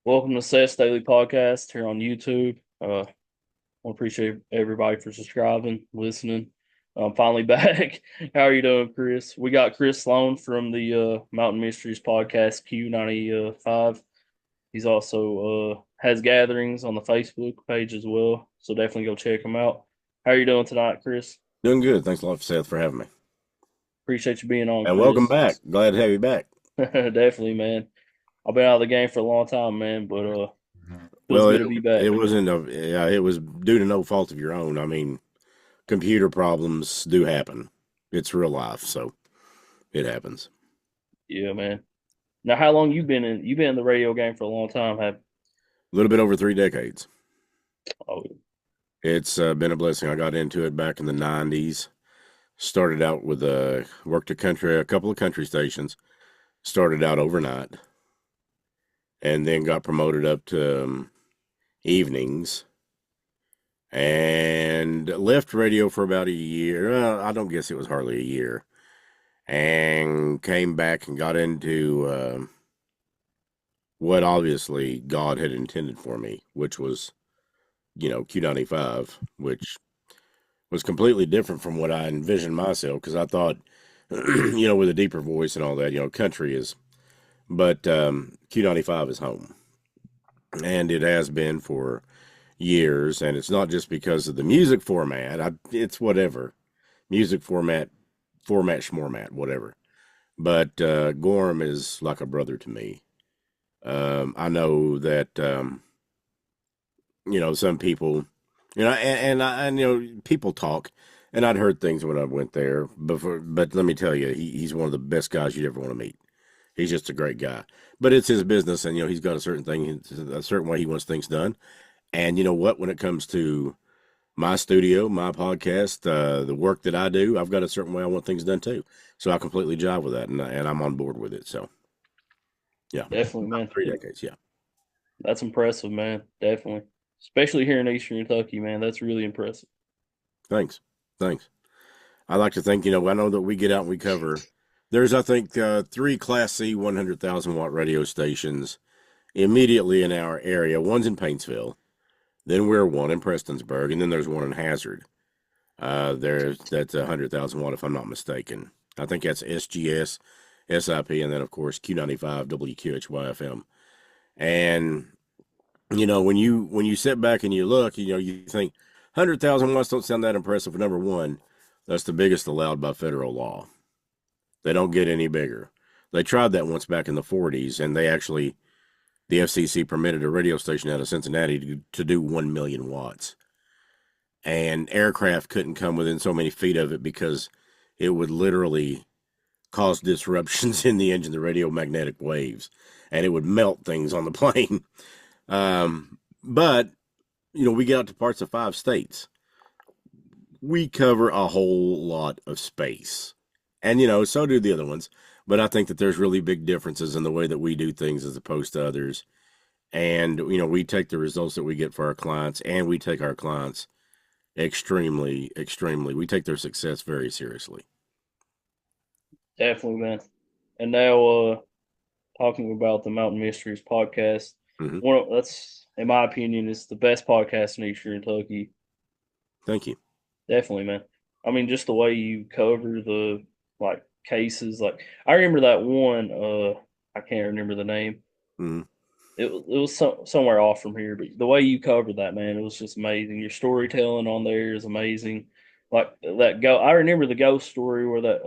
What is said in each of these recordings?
Welcome to Seth's Daily Podcast here on YouTube. I appreciate everybody for subscribing, listening. I'm finally back. How are you doing, Chris? We got Chris Slone from the Mountain Mysteries podcast Q95. He's also has gatherings on the Facebook page as well, so definitely go check him out. How are you doing tonight, Chris? Doing good. Thanks a lot, Seth, for having me. Appreciate you being on, And welcome Chris. back. Glad to have you back. Definitely, man. I've been out of the game for a long time, man, but feels Well, good it to be it back. wasn't a yeah, it was due to no fault of your own. I mean, computer problems do happen. It's real life, so it happens. Yeah, man. Now, how long you been in? You've been in the radio game for a long time, have? A little bit over 3 decades. Oh, It's been a blessing. I got into it back in the '90s. Started out with worked a couple of country stations. Started out overnight, and then got promoted up to evenings and left radio for about a year. I don't guess it was hardly a year, and came back and got into what obviously God had intended for me, which was, Q95, which was completely different from what I envisioned myself because I thought, with a deeper voice and all that, country is, but Q95 is home. And it has been for years. And it's not just because of the music format, it's whatever music format, schmormat, whatever. But Gorm is like a brother to me. I know that some people, people talk, and I'd heard things when I went there before. But let me tell you, he's one of the best guys you'd ever want to meet. He's just a great guy. But it's his business, and he's got a certain way he wants things done. And you know what? When it comes to my studio, my podcast, the work that I do, I've got a certain way I want things done too. So I completely jive with that, and I'm on board with it. So yeah, definitely, man. 3 decades. Yeah, That's impressive, man. Definitely, especially here in Eastern Kentucky, man. That's really impressive. thanks, thanks. I like to think, I know that we get out and we cover. There's, I think, three Class C 100,000 watt radio stations immediately in our area. One's in Paintsville, then we're one in Prestonsburg, and then there's one in Hazard. That's 100,000 watt, if I'm not mistaken. I think that's SGS, SIP, and then of course Q95 WQHY-FM. And when you sit back and you look, you think 100,000 watts don't sound that impressive. Number one, that's the biggest allowed by federal law. They don't get any bigger. They tried that once back in the 40s, and the FCC permitted a radio station out of Cincinnati to do 1 million watts. And aircraft couldn't come within so many feet of it because it would literally cause disruptions in the engine, the radio magnetic waves, and it would melt things on the plane. But we get out to parts of 5 states. We cover a whole lot of space, and so do the other ones. But I think that there's really big differences in the way that we do things as opposed to others. And we take the results that we get for our clients, and we take our clients extremely, extremely. We take their success very seriously. Definitely, man. And now, talking about the Mountain Mysteries podcast, Hmm. that's in my opinion is the best podcast in Eastern Kentucky. Thank you. Definitely, man. I mean, just the way you cover the like cases. Like I remember that one. I can't remember the name. Hmm. It was somewhere off from here, but the way you covered that, man, it was just amazing. Your storytelling on there is amazing. Like that go. I remember the ghost story where that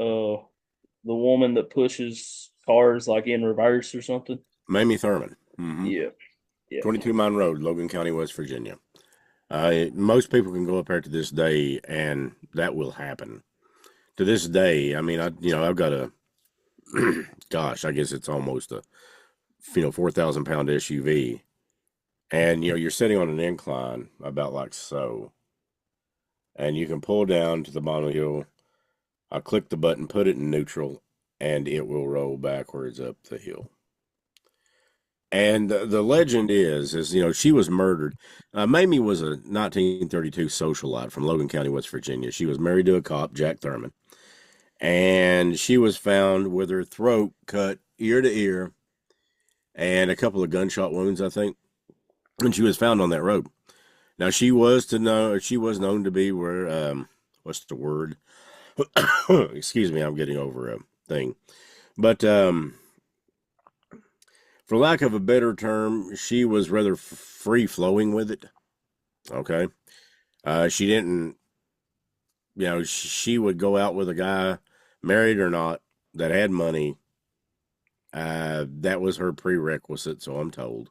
the woman that pushes cars like in reverse or something. Mamie Thurman. Hmm. Yeah, yeah, 22 Mine Road, Logan County, West Virginia. Most people can go up there to this day, and that will happen. To this day, I mean, I've got a, gosh, I guess it's almost a, 4,000 pound SUV, and you're sitting on an incline about like so, and you can pull down to the bottom of the hill. I click the button, put it in neutral, and it will roll backwards up the hill. And the legend is she was murdered. Mamie was a 1932 socialite from Logan County, West Virginia. She was married to a cop, Jack Thurman, and she was found with her throat cut ear to ear and a couple of gunshot wounds, I think. And she was found on that road. Now she was known to be where what's the word? Excuse me, I'm getting over a thing. But for lack of a better term, she was rather free flowing with it. Okay. She didn't, she would go out with a guy, married or not, that had money. That was her prerequisite, so I'm told.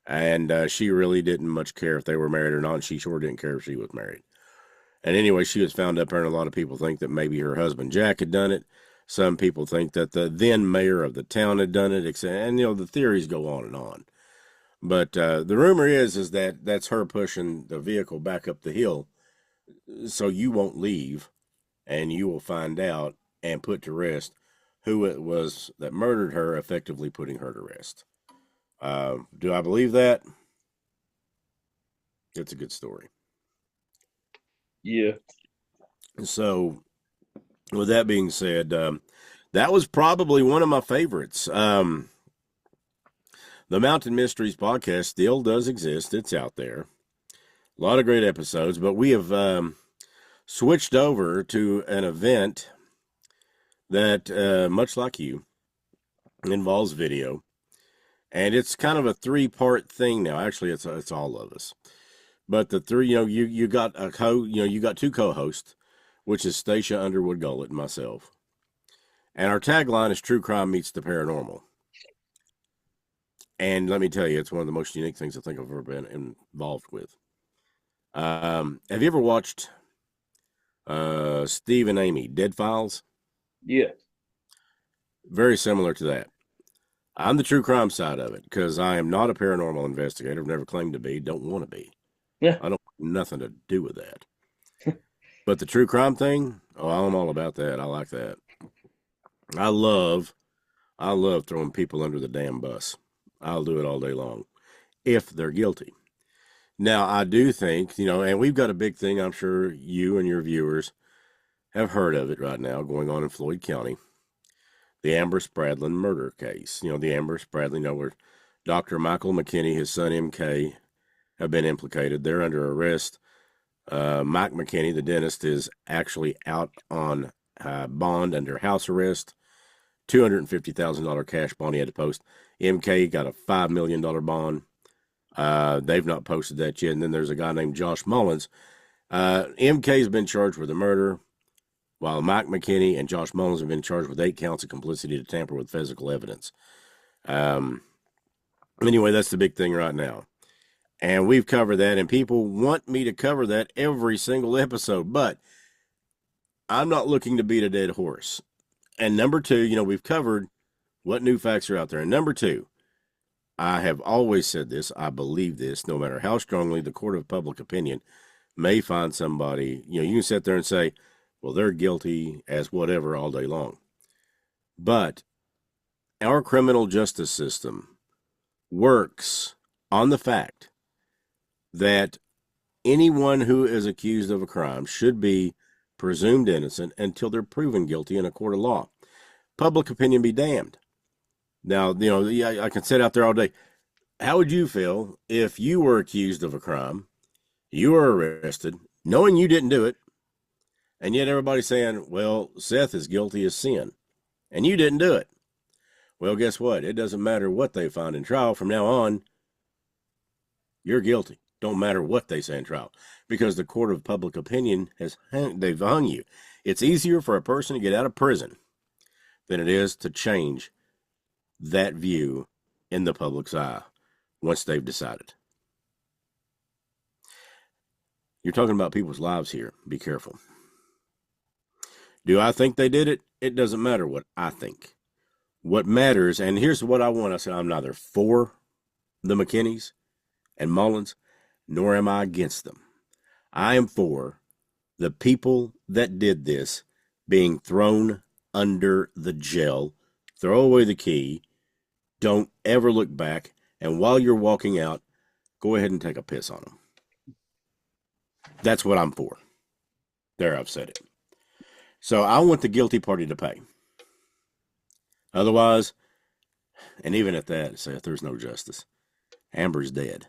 And she really didn't much care if they were married or not. And she sure didn't care if she was married. And anyway, she was found up there, and a lot of people think that maybe her husband Jack had done it. Some people think that the then mayor of the town had done it, and the theories go on and on. But the rumor is that that's her pushing the vehicle back up the hill, so you won't leave, and you will find out and put to rest who it was that murdered her, effectively putting her to rest. Do I believe that? It's a good story. Yeah. So, with that being said, that was probably one of my favorites. The Mountain Mysteries podcast still does exist. It's out there. A lot of great episodes, but we have switched over to an event that, much like you, involves video. And it's kind of a three-part thing now. Actually, it's all of us. But the three, you got you got two co-hosts, which is Stacia Underwood Gullett and myself. And our tagline is True Crime Meets the Paranormal. And let me tell you, it's one of the most unique things I think I've ever been involved with. Have you ever watched Steve and Amy, Dead Files? Yeah. Very similar to that. I'm the true crime side of it because I am not a paranormal investigator. I've never claimed to be, don't want to be. Yeah. I don't want nothing to do with that. But the true crime thing, oh, I'm all about that. I like that. I love throwing people under the damn bus. I'll do it all day long if they're guilty. Now, I do think, and we've got a big thing, I'm sure you and your viewers have heard of it right now going on in Floyd County. The Amber Spradlin murder case. The Amber Spradlin, where Dr. Michael McKinney, his son MK, have been implicated. They're under arrest. Mike McKinney, the dentist, is actually out on bond under house arrest. $250,000 cash bond he had to post. MK got a $5 million bond. They've not posted that yet. And then there's a guy named Josh Mullins. MK's been charged with a murder, while Mike McKinney and Josh Mullins have been charged with 8 counts of complicity to tamper with physical evidence. Anyway, that's the big thing right now. And we've covered that, and people want me to cover that every single episode, but I'm not looking to beat a dead horse. And number two, we've covered what new facts are out there. And number two, I have always said this, I believe this, no matter how strongly the court of public opinion may find somebody, you can sit there and say, well, they're guilty as whatever all day long. But our criminal justice system works on the fact that anyone who is accused of a crime should be presumed innocent until they're proven guilty in a court of law. Public opinion be damned. Now, I can sit out there all day. How would you feel if you were accused of a crime, you were arrested, knowing you didn't do it, and yet everybody's saying, well, Seth is guilty as sin, and you didn't do it? Well, guess what? It doesn't matter what they find in trial. From now on, you're guilty. Don't matter what they say in trial, because the court of public opinion they've hung you. It's easier for a person to get out of prison than it is to change that view in the public's eye once they've decided. You're talking about people's lives here. Be careful. Do I think they did it? It doesn't matter what I think. What matters, and here's what I want. I said, I'm neither for the McKinneys and Mullins, nor am I against them. I am for the people that did this being thrown under the jail. Throw away the key. Don't ever look back. And while you're walking out, go ahead and take a piss on them. That's what I'm for. There, I've said it. So I want the guilty party to pay. Otherwise, And even at that, say if there's no justice, Amber's dead.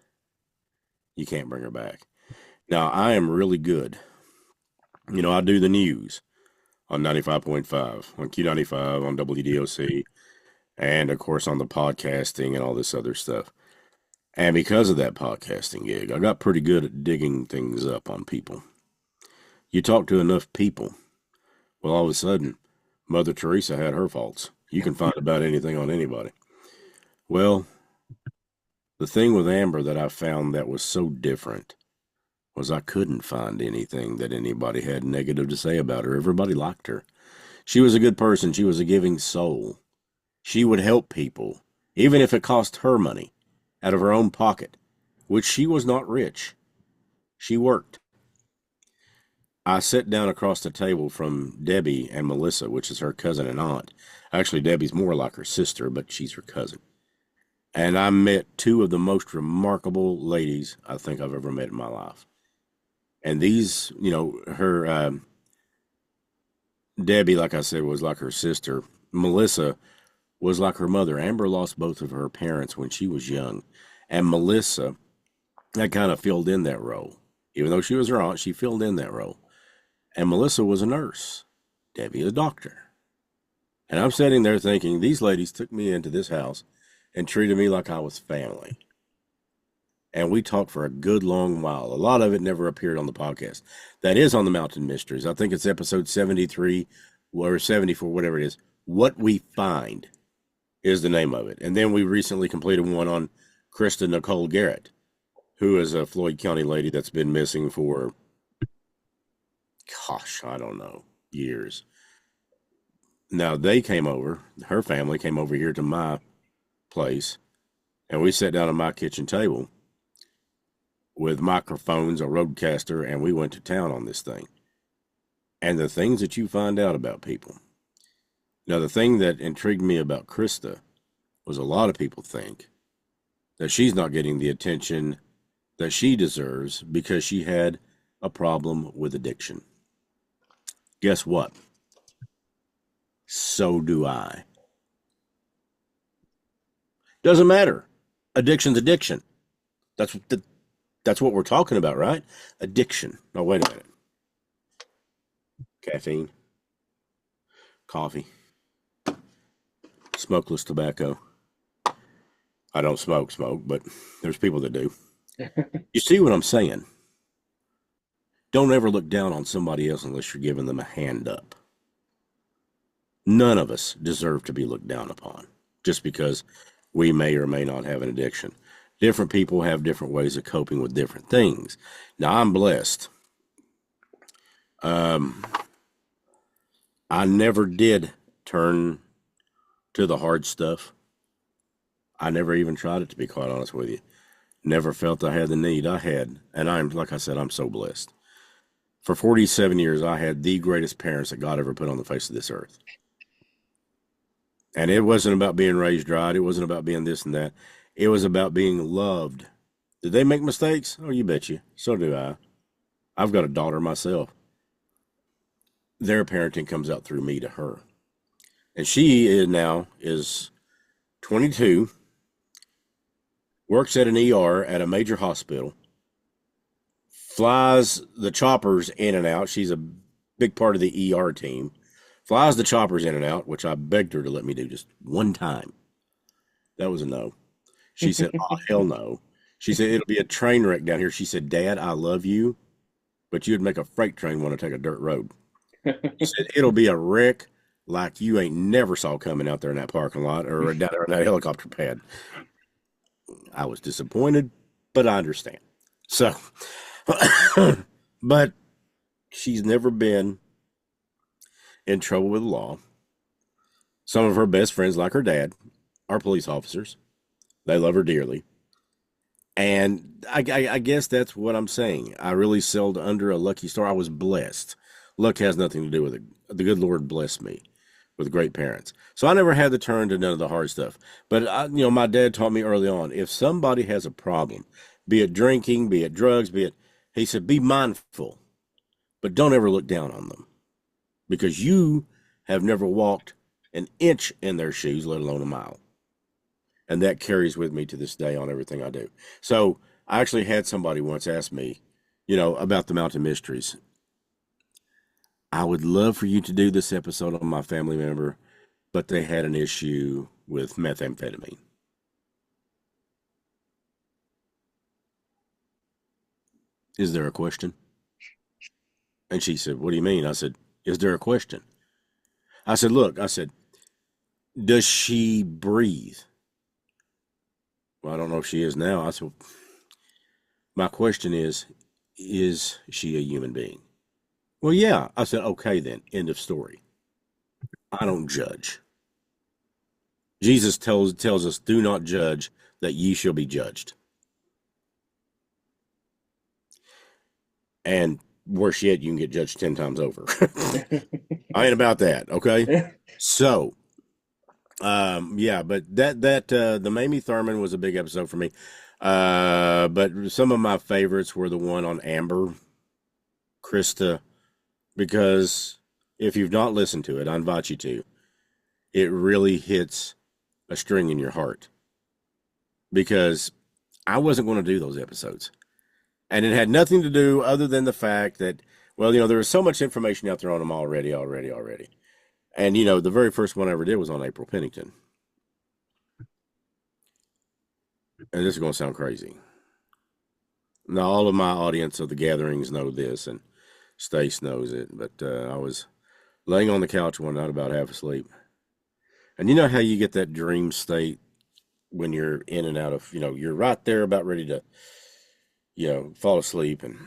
You can't bring her back. Now, I am really good. I do the news on 95.5, on Q95, on WDOC, and of course on the podcasting and all this other stuff. And because of that podcasting gig, I got pretty good at digging things up on people. You talk to enough people, well, all of a sudden, Mother Teresa had her faults. You can find about anything on anybody. Well, the thing with Amber that I found that was so different was I couldn't find anything that anybody had negative to say about her. Everybody liked her. She was a good person. She was a giving soul. She would help people, even if it cost her money, out of her own pocket, which she was not rich. She worked. I sat down across the table from Debbie and Melissa, which is her cousin and aunt. Actually, Debbie's more like her sister, but she's her cousin. And I met two of the most remarkable ladies I think I've ever met in my life. And these, her Debbie, like I said, was like her sister. Melissa was like her mother. Amber lost both of her parents when she was young. And Melissa, that kind of filled in that role. Even though she was her aunt, she filled in that role. And Melissa was a nurse. Debbie a doctor. And I'm sitting there thinking, these ladies took me into this house and treated me like I was family. And we talked for a good long while. A lot of it never appeared on the podcast. That is on the Mountain Mysteries. I think it's episode 73 or 74, whatever it is. What We Find is the name of it. And then we recently completed one on Krista Nicole Garrett, who is a Floyd County lady that's been missing for, gosh, I don't know, years. Now, they came over, her family came over here to my place, and we sat down at my kitchen table with microphones, a roadcaster, and we went to town on this thing. And the things that you find out about people. Now, the thing that intrigued me about Krista was a lot of people think that she's not getting the attention that she deserves because she had a problem with addiction. Guess what? So do I. Doesn't matter. Addiction's addiction. That's what we're talking about, right? Addiction. Oh, wait a minute. Caffeine, coffee, smokeless tobacco. I don't smoke, but there's people that do. You see what I'm saying? Don't ever look down on somebody else unless you're giving them a hand up. None of us deserve to be looked down upon just because we may or may not have an addiction. Different people have different ways of coping with different things. Now, I'm blessed. I never did turn to the hard stuff. I never even tried it, to be quite honest with you. Never felt I had the need. I had, and like I said, I'm so blessed. For 47 years, I had the greatest parents that God ever put on the face of this earth. And it wasn't about being raised right. It wasn't about being this and that. It was about being loved. Did they make mistakes? Oh, you bet you. So do I. I've got a daughter myself. Their parenting comes out through me to her. And she is 22, works at an ER at a major hospital, flies the choppers in and out. She's a big part of the ER team. Flies the choppers in and out, which I begged her to let me do just one time. That was a no. She said, oh, hell no. She said, it'll be a train wreck down here. She said, Dad, I love you, but you'd make a freight train want to take a dirt road. She said, it'll be a wreck like you ain't never saw coming out there in that parking lot or down there in that helicopter pad. I was disappointed, but I understand. So, but she's never been in trouble with the law. Some of her best friends, like her dad, are police officers. They love her dearly. And I guess that's what I'm saying. I really sailed under a lucky star. I was blessed. Luck has nothing to do with it. The good Lord blessed me with great parents. So I never had to turn to none of the hard stuff. But, my dad taught me early on, if somebody has a problem, be it drinking, be it drugs, he said, be mindful, but don't ever look down on them because you have never walked an inch in their shoes, let alone a mile. And that carries with me to this day on everything I do. So I actually had somebody once ask me, about the mountain mysteries. I would love for you to do this episode on my family member, but they had an issue with methamphetamine. Is there a question? And she said, "What do you mean?" I said, "Is there a question?" I said, "Look," I said, "does she breathe?" Well, I don't know if she is now. I said, "My question is she a human being?" Well, yeah. I said, "Okay, then, end of story. I don't judge." Jesus tells us, "Do not judge, that ye shall be judged." And worse yet, you can get judged 10 times over. I ain't about that, okay? So, yeah, but the Mamie Thurman was a big episode for me. But some of my favorites were the one on Amber, Krista, because if you've not listened to it, I invite you to. It really hits a string in your heart because I wasn't going to do those episodes. And it had nothing to do other than the fact that, well, there was so much information out there on them already. And, the very first one I ever did was on April Pennington. And this is going to sound crazy. Now, all of my audience of the gatherings know this, and Stace knows it, but I was laying on the couch one night about half asleep. And you know how you get that dream state when you're in and out of, you're right there about ready to, fall asleep. And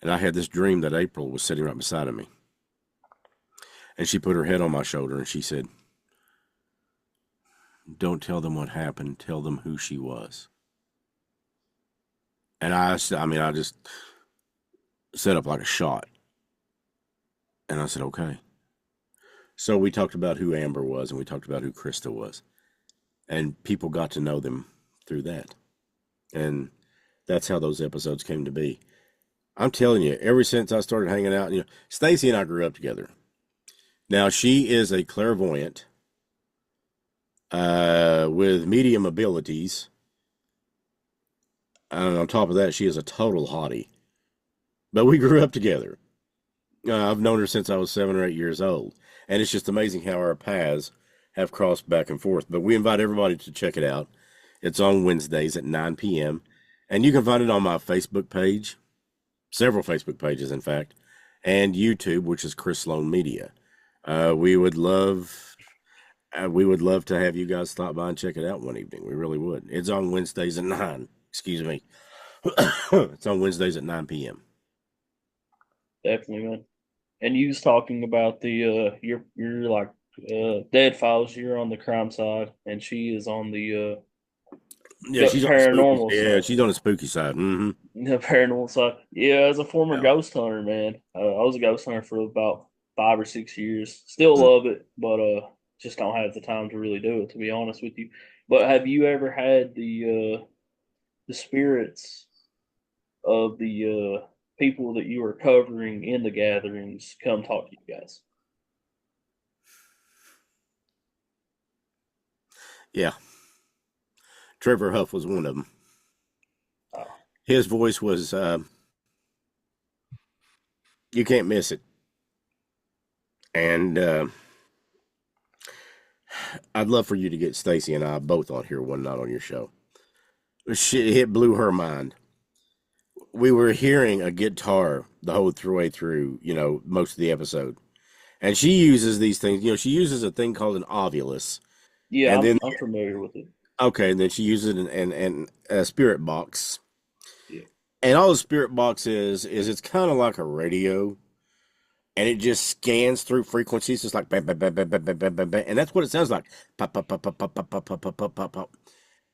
I had this dream that April was sitting right beside of me. And she put her head on my shoulder and she said, "Don't tell them what happened. Tell them who she was." And I just set up like a shot. And I said, "Okay." So we talked about who Amber was and we talked about who Krista was. And people got to know them through that. And that's how those episodes came to be. I'm telling you, ever since I started hanging out, Stacy and I grew up together. Now, she is a clairvoyant with medium abilities. And on top of that, she is a total hottie. But we grew up together. I've known her since I was 7 or 8 years old. And it's just amazing how our paths have crossed back and forth. But we invite everybody to check it out. It's on Wednesdays at 9 p.m. And you can find it on my Facebook page, several Facebook pages, in fact, and YouTube, which is Chris Slone Media. We would love to have you guys stop by and check it out one evening. We really would. It's on Wednesdays at 9. Excuse me. It's on Wednesdays at 9 p.m. Definitely, man. And you was talking about the you're like dead files. You're on the crime side, and she is on Yeah, the she's on the spooky. paranormal Yeah, side. she's on the spooky side. Mm-hmm. The paranormal side. Yeah, as a former Yeah. ghost hunter, man, I was a ghost hunter for about 5 or 6 years. Still Mm. love it, but just don't have the time to really do it. To be honest with you, but have you ever had the spirits of the people that you were covering in the gatherings come talk to you guys? Yeah, Trevor Huff was one of them. Oh, His voice was you can't miss it. And I'd love for you to get Stacy and I both on here one night on your show. It blew her mind. We were hearing a guitar the whole way through, most of the episode. And she uses these things, she uses a thing called an ovulus. yeah, And then, I'm familiar with it. okay, and then she uses an a spirit box. Yeah, And all the spirit box is it's kind of like a radio. And it just scans through frequencies, just like bam, bam, bam, bam, bam, bam, bam, bam, bam. And that's what it sounds like. Pop, pop, pop, pop, pop, pop, pop, pop, pop, pop, pop, pop.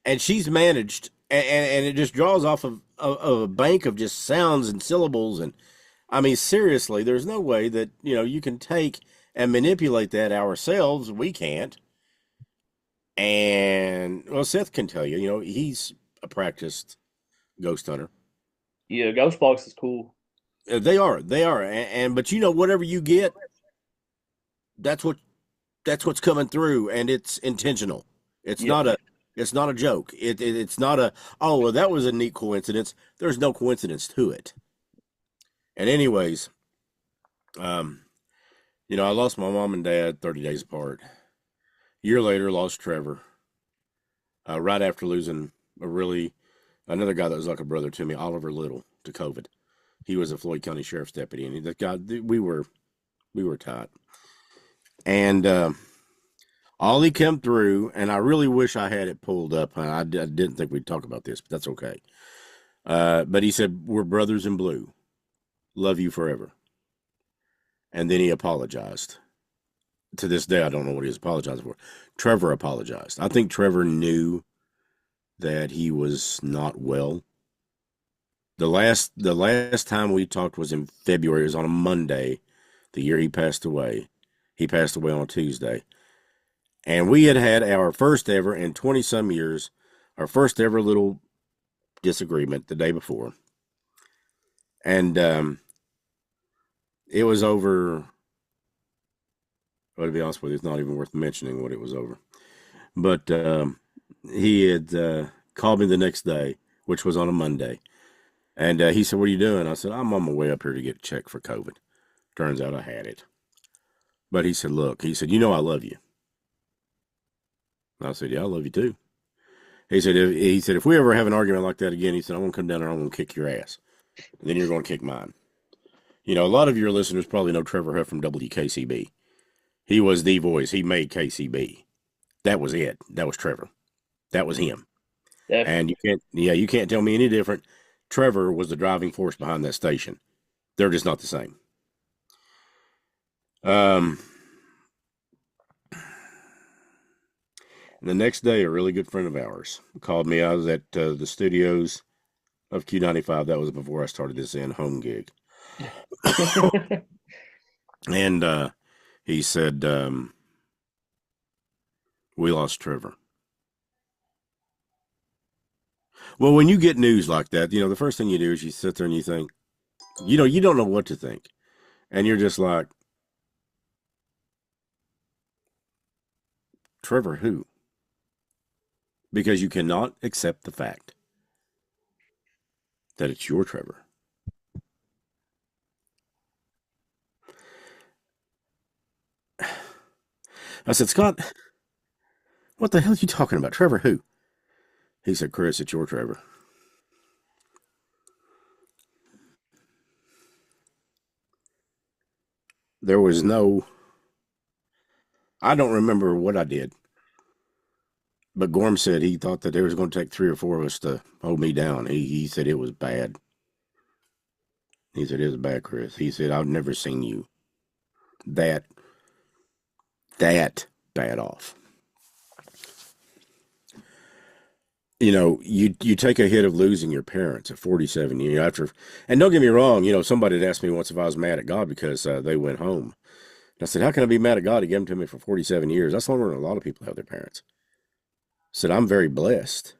And she's managed, and it just draws off of a bank of just sounds and syllables. And I mean, seriously, there's no way that, you can take and manipulate that ourselves. We can't. And, well, Seth can tell you, he's a practiced ghost hunter. yeah, Ghost Box is cool. They are. But whatever you get, that's what that's what's coming through, and it's intentional. It's Yeah. not a it's not a joke. It's not a, oh, well, that was a neat coincidence. There's no coincidence to it. And anyways, um, I lost my mom and dad 30 days apart. A year later, lost Trevor. Right after losing a really another guy that was like a brother to me, Oliver Little, to COVID. He was a Floyd County Sheriff's deputy, and that guy, we were tight. And all he came through, and I really wish I had it pulled up. I didn't think we'd talk about this, but that's okay. But he said, "We're brothers in blue. Love you forever." And then he apologized. To this day, I don't know what he was apologizing for. Trevor apologized. I think Trevor knew that he was not well. The last time we talked was in February. It was on a Monday, the year he passed away. He passed away on a Tuesday. And we had had our first ever in 20 some years, our first ever little disagreement the day before. And it was over, well, to be honest with you, it's not even worth mentioning what it was over. But he had called me the next day, which was on a Monday. And he said, "What are you doing?" I said, "I'm on my way up here to get checked for COVID." Turns out I had it. But he said, "Look," he said, "I love you." I said, "Yeah, I love you too." He said, "If we ever have an argument like that again," he said, "I'm going to come down there and I'm going to kick your ass. And then you're going to kick mine." A lot of your listeners probably know Trevor Huff from WKCB. He was the voice. He made KCB. That was it. That was Trevor. That was him. And Definitely. you can't tell me any different. Trevor was the driving force behind that station. They're just not the same. Um, the next day, a really good friend of ours called me. I was at the studios of Q95. That was before I started this in-home gig. And he said, "We lost Trevor." Well, when you get news like that, the first thing you do is you sit there and you think, you don't know what to think. And you're just like, Trevor who? Because you cannot accept the fact that it's your Trevor. I said, "Scott, what the hell are you talking about? Trevor who?" He said, "Chris, it's your Trevor." There was no, I don't remember what I did, but Gorm said he thought that there was going to take 3 or 4 of us to hold me down. He said it was bad. He said, "It was bad, Chris." He said, "I've never seen you that, that bad off." You take a hit of losing your parents at 47 years after, and don't get me wrong, somebody had asked me once if I was mad at God because they went home. And I said, "How can I be mad at God? He gave them to me for 47 years. That's longer than a lot of people have their parents." I said, "I'm very blessed."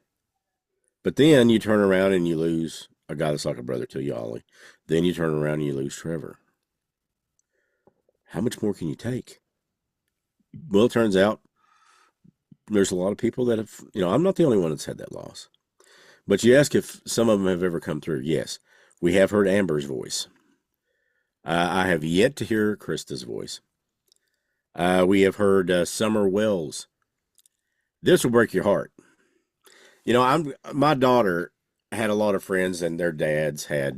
But then you turn around and you lose a guy that's like a brother to you, Ollie. Then you turn around and you lose Trevor. How much more can you take? Well, it turns out there's a lot of people that have, I'm not the only one that's had that loss. But you ask if some of them have ever come through. Yes, we have heard Amber's voice. I have yet to hear Krista's voice. We have heard Summer Wells. This will break your heart. I'm my daughter had a lot of friends, and their dads had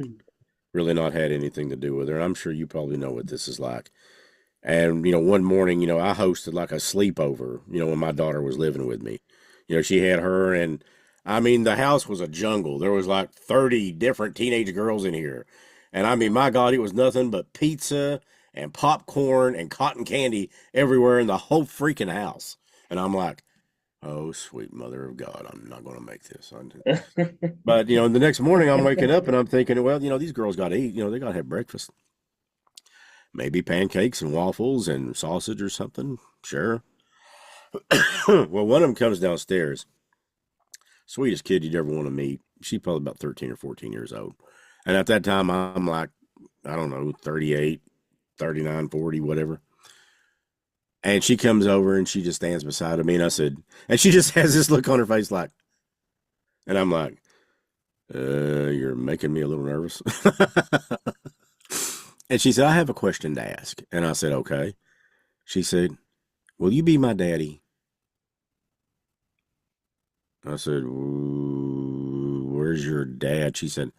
really not had anything to do with her. And I'm sure you probably know what this is like. And one morning, I hosted like a sleepover. When my daughter was living with me, she had her, and I mean, the house was a jungle. There was like 30 different teenage girls in here, and I mean, my God, it was nothing but pizza and popcorn and cotton candy everywhere in the whole freaking house. And I'm like, "Oh, sweet mother of God, I'm not going to make this." But the next morning I'm waking up and I'm thinking, well, these girls got to eat. They got to have breakfast. Maybe pancakes and waffles and sausage or something. Sure. Well, one of them comes downstairs. Sweetest kid you'd ever want to meet. She's probably about 13 or 14 years old. And at that time, I'm, like, I don't know, 38, 39, 40, whatever. And she comes over and she just stands beside me. And I said, and she just has this look on her face like, and I'm like, you're making me a little nervous. And she said, I have a question to ask. And I said, okay. She said, will you be my daddy? I said, where's your dad? She said,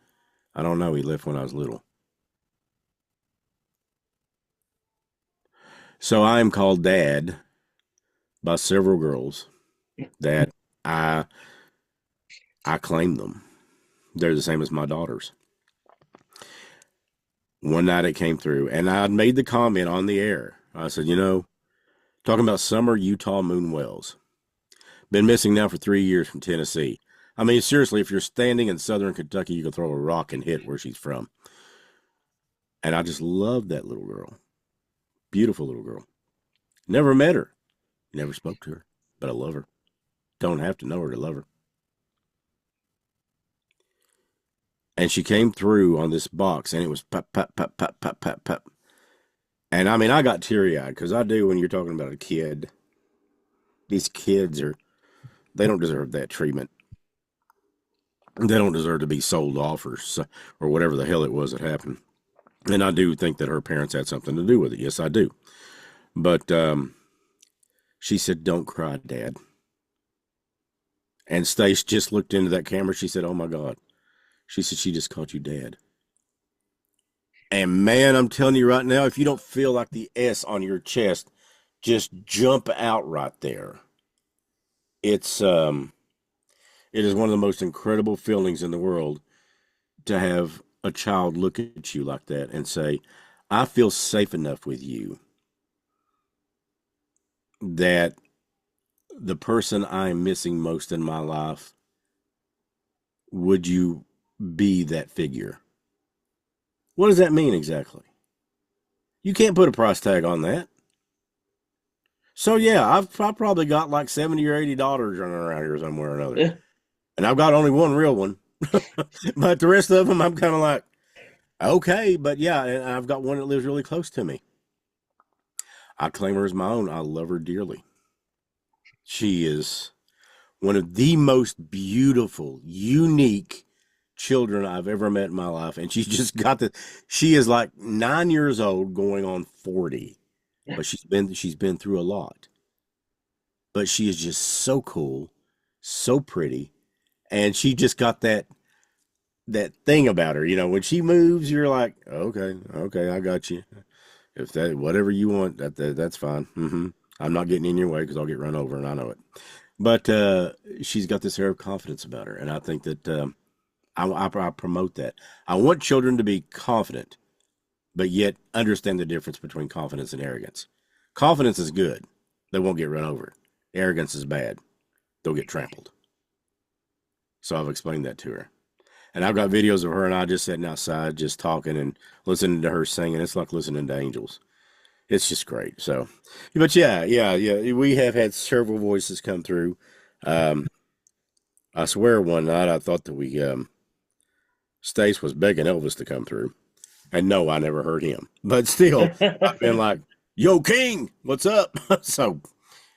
I don't know. He left when I was little. So I am called dad by several girls that I I claim them. They're the same as my daughters. One night it came through, and I made the comment on the air. I said, talking about summer Utah moon whales. Been missing now for 3 years from Tennessee. I mean, seriously, if you're standing in southern Kentucky, you can throw a rock and hit where she's from. And I just love that little girl. Beautiful little girl. Never met her. Never spoke to her. But I love her. Don't have to know her to love her. And she came through on this box, and it was pop, pop, pop, pop, pop, pop, pop. And I mean, I got teary eyed because I do when you're talking about a kid. These kids they don't deserve that treatment. They don't deserve to be sold off or whatever the hell it was that happened. And I do think that her parents had something to do with it. Yes, I do. But she said, don't cry, Dad. And Stace just looked into that camera. She said, oh my God. She said, she just called you Dad. And man, I'm telling you right now, if you don't feel like the S on your chest just jump out right there, it's it is one of the most incredible feelings in the world to have a child look at you like that and say, I feel safe enough with you that the person I'm missing most in my life, would you be that figure? What does that mean exactly? You can't put a price tag on that. So yeah, I've probably got like 70 or 80 daughters running around here somewhere or another. Yeah. And I've got only one real one. But the rest of them I'm kind of like, okay, but yeah, and I've got one that lives really close to me. I claim her as my own. I love her dearly. She is one of the most beautiful, unique children I've ever met in my life. And she's just got she is like 9 years old going on 40, but she's been through a lot. But she is just so cool, so pretty. And she just got that thing about her. When she moves, you're like, okay, okay, I got you. If that whatever you want, that's fine. I'm not getting in your way because I'll get run over, and I know it. But she's got this air of confidence about her, and I think that I promote that. I want children to be confident, but yet understand the difference between confidence and arrogance. Confidence is good; they won't get run over. Arrogance is bad; they'll get trampled. So I've explained that to her. And I've got videos of her and I just sitting outside, just talking and listening to her singing. It's like listening to angels. It's just great. So, but yeah. We have had several voices come through. Um, I swear one night I thought that Stace was begging Elvis to come through. And no, I never heard him. But still, I've been like, yo, King, what's up? So,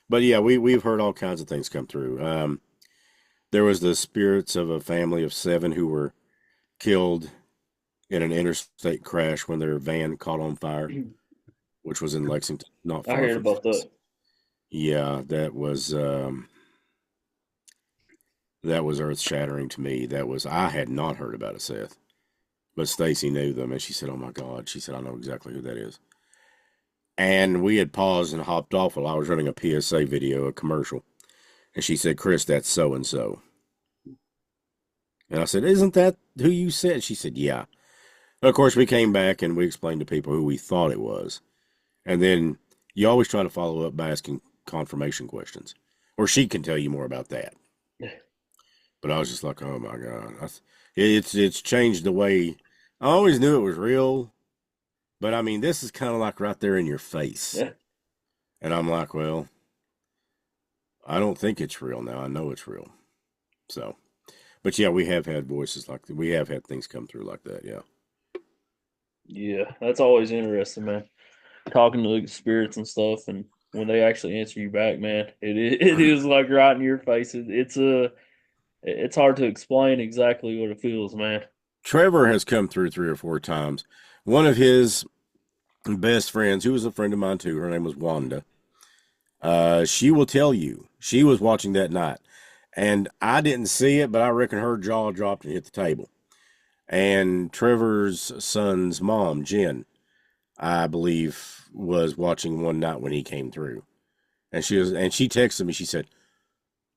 but yeah, we've heard all kinds of things come through. There was the spirits of a family of 7 who were killed in an interstate crash when their van caught on fire, which was in Lexington, not I far heard from about us. that. Yeah, that was earth shattering to me. I had not heard about it, Seth, but Stacy knew them, and she said, "Oh my God," she said, "I know exactly who that is." And we had paused and hopped off while I was running a PSA video, a commercial, and she said, "Chris, that's so and so." And I said, "Isn't that who you said?" She said, "Yeah." Of course, we came back and we explained to people who we thought it was. And then you always try to follow up by asking confirmation questions, or she can tell you more about that. But I was just like, oh my God. It's changed the way I always knew it was real. But I mean, this is kind of like right there in your face. Yeah. And I'm like, well, I don't think it's real now. I know it's real. So, but yeah, we have had voices like that. We have had things come through like that. Yeah. Yeah, that's always interesting, man. Talking to the spirits and stuff, and when they actually answer you back, man. It is like right in your face. It's hard to explain exactly what it feels, man. Trevor has come through 3 or 4 times. One of his best friends, who was a friend of mine too, her name was Wanda. She will tell you she was watching that night, and I didn't see it, but I reckon her jaw dropped and hit the table. And Trevor's son's mom, Jen, I believe, was watching one night when he came through, and she texted me. She said,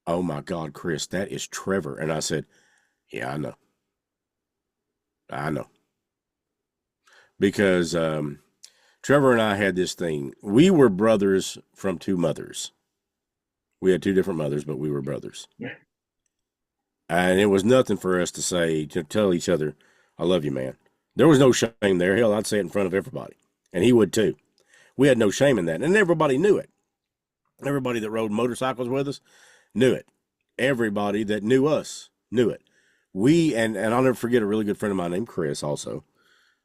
"Oh my God, Chris, that is Trevor." And I said, "Yeah, I know," because Trevor and I had this thing. We were brothers from 2 mothers. We had 2 different mothers, but we were brothers. And it was nothing for us to say, to tell each other, "I love you, man." There was no shame there. Hell, I'd say it in front of everybody. And he would too. We had no shame in that. And everybody knew it. Everybody that rode motorcycles with us knew it. Everybody that knew us knew it. And I'll never forget a really good friend of mine named Chris also,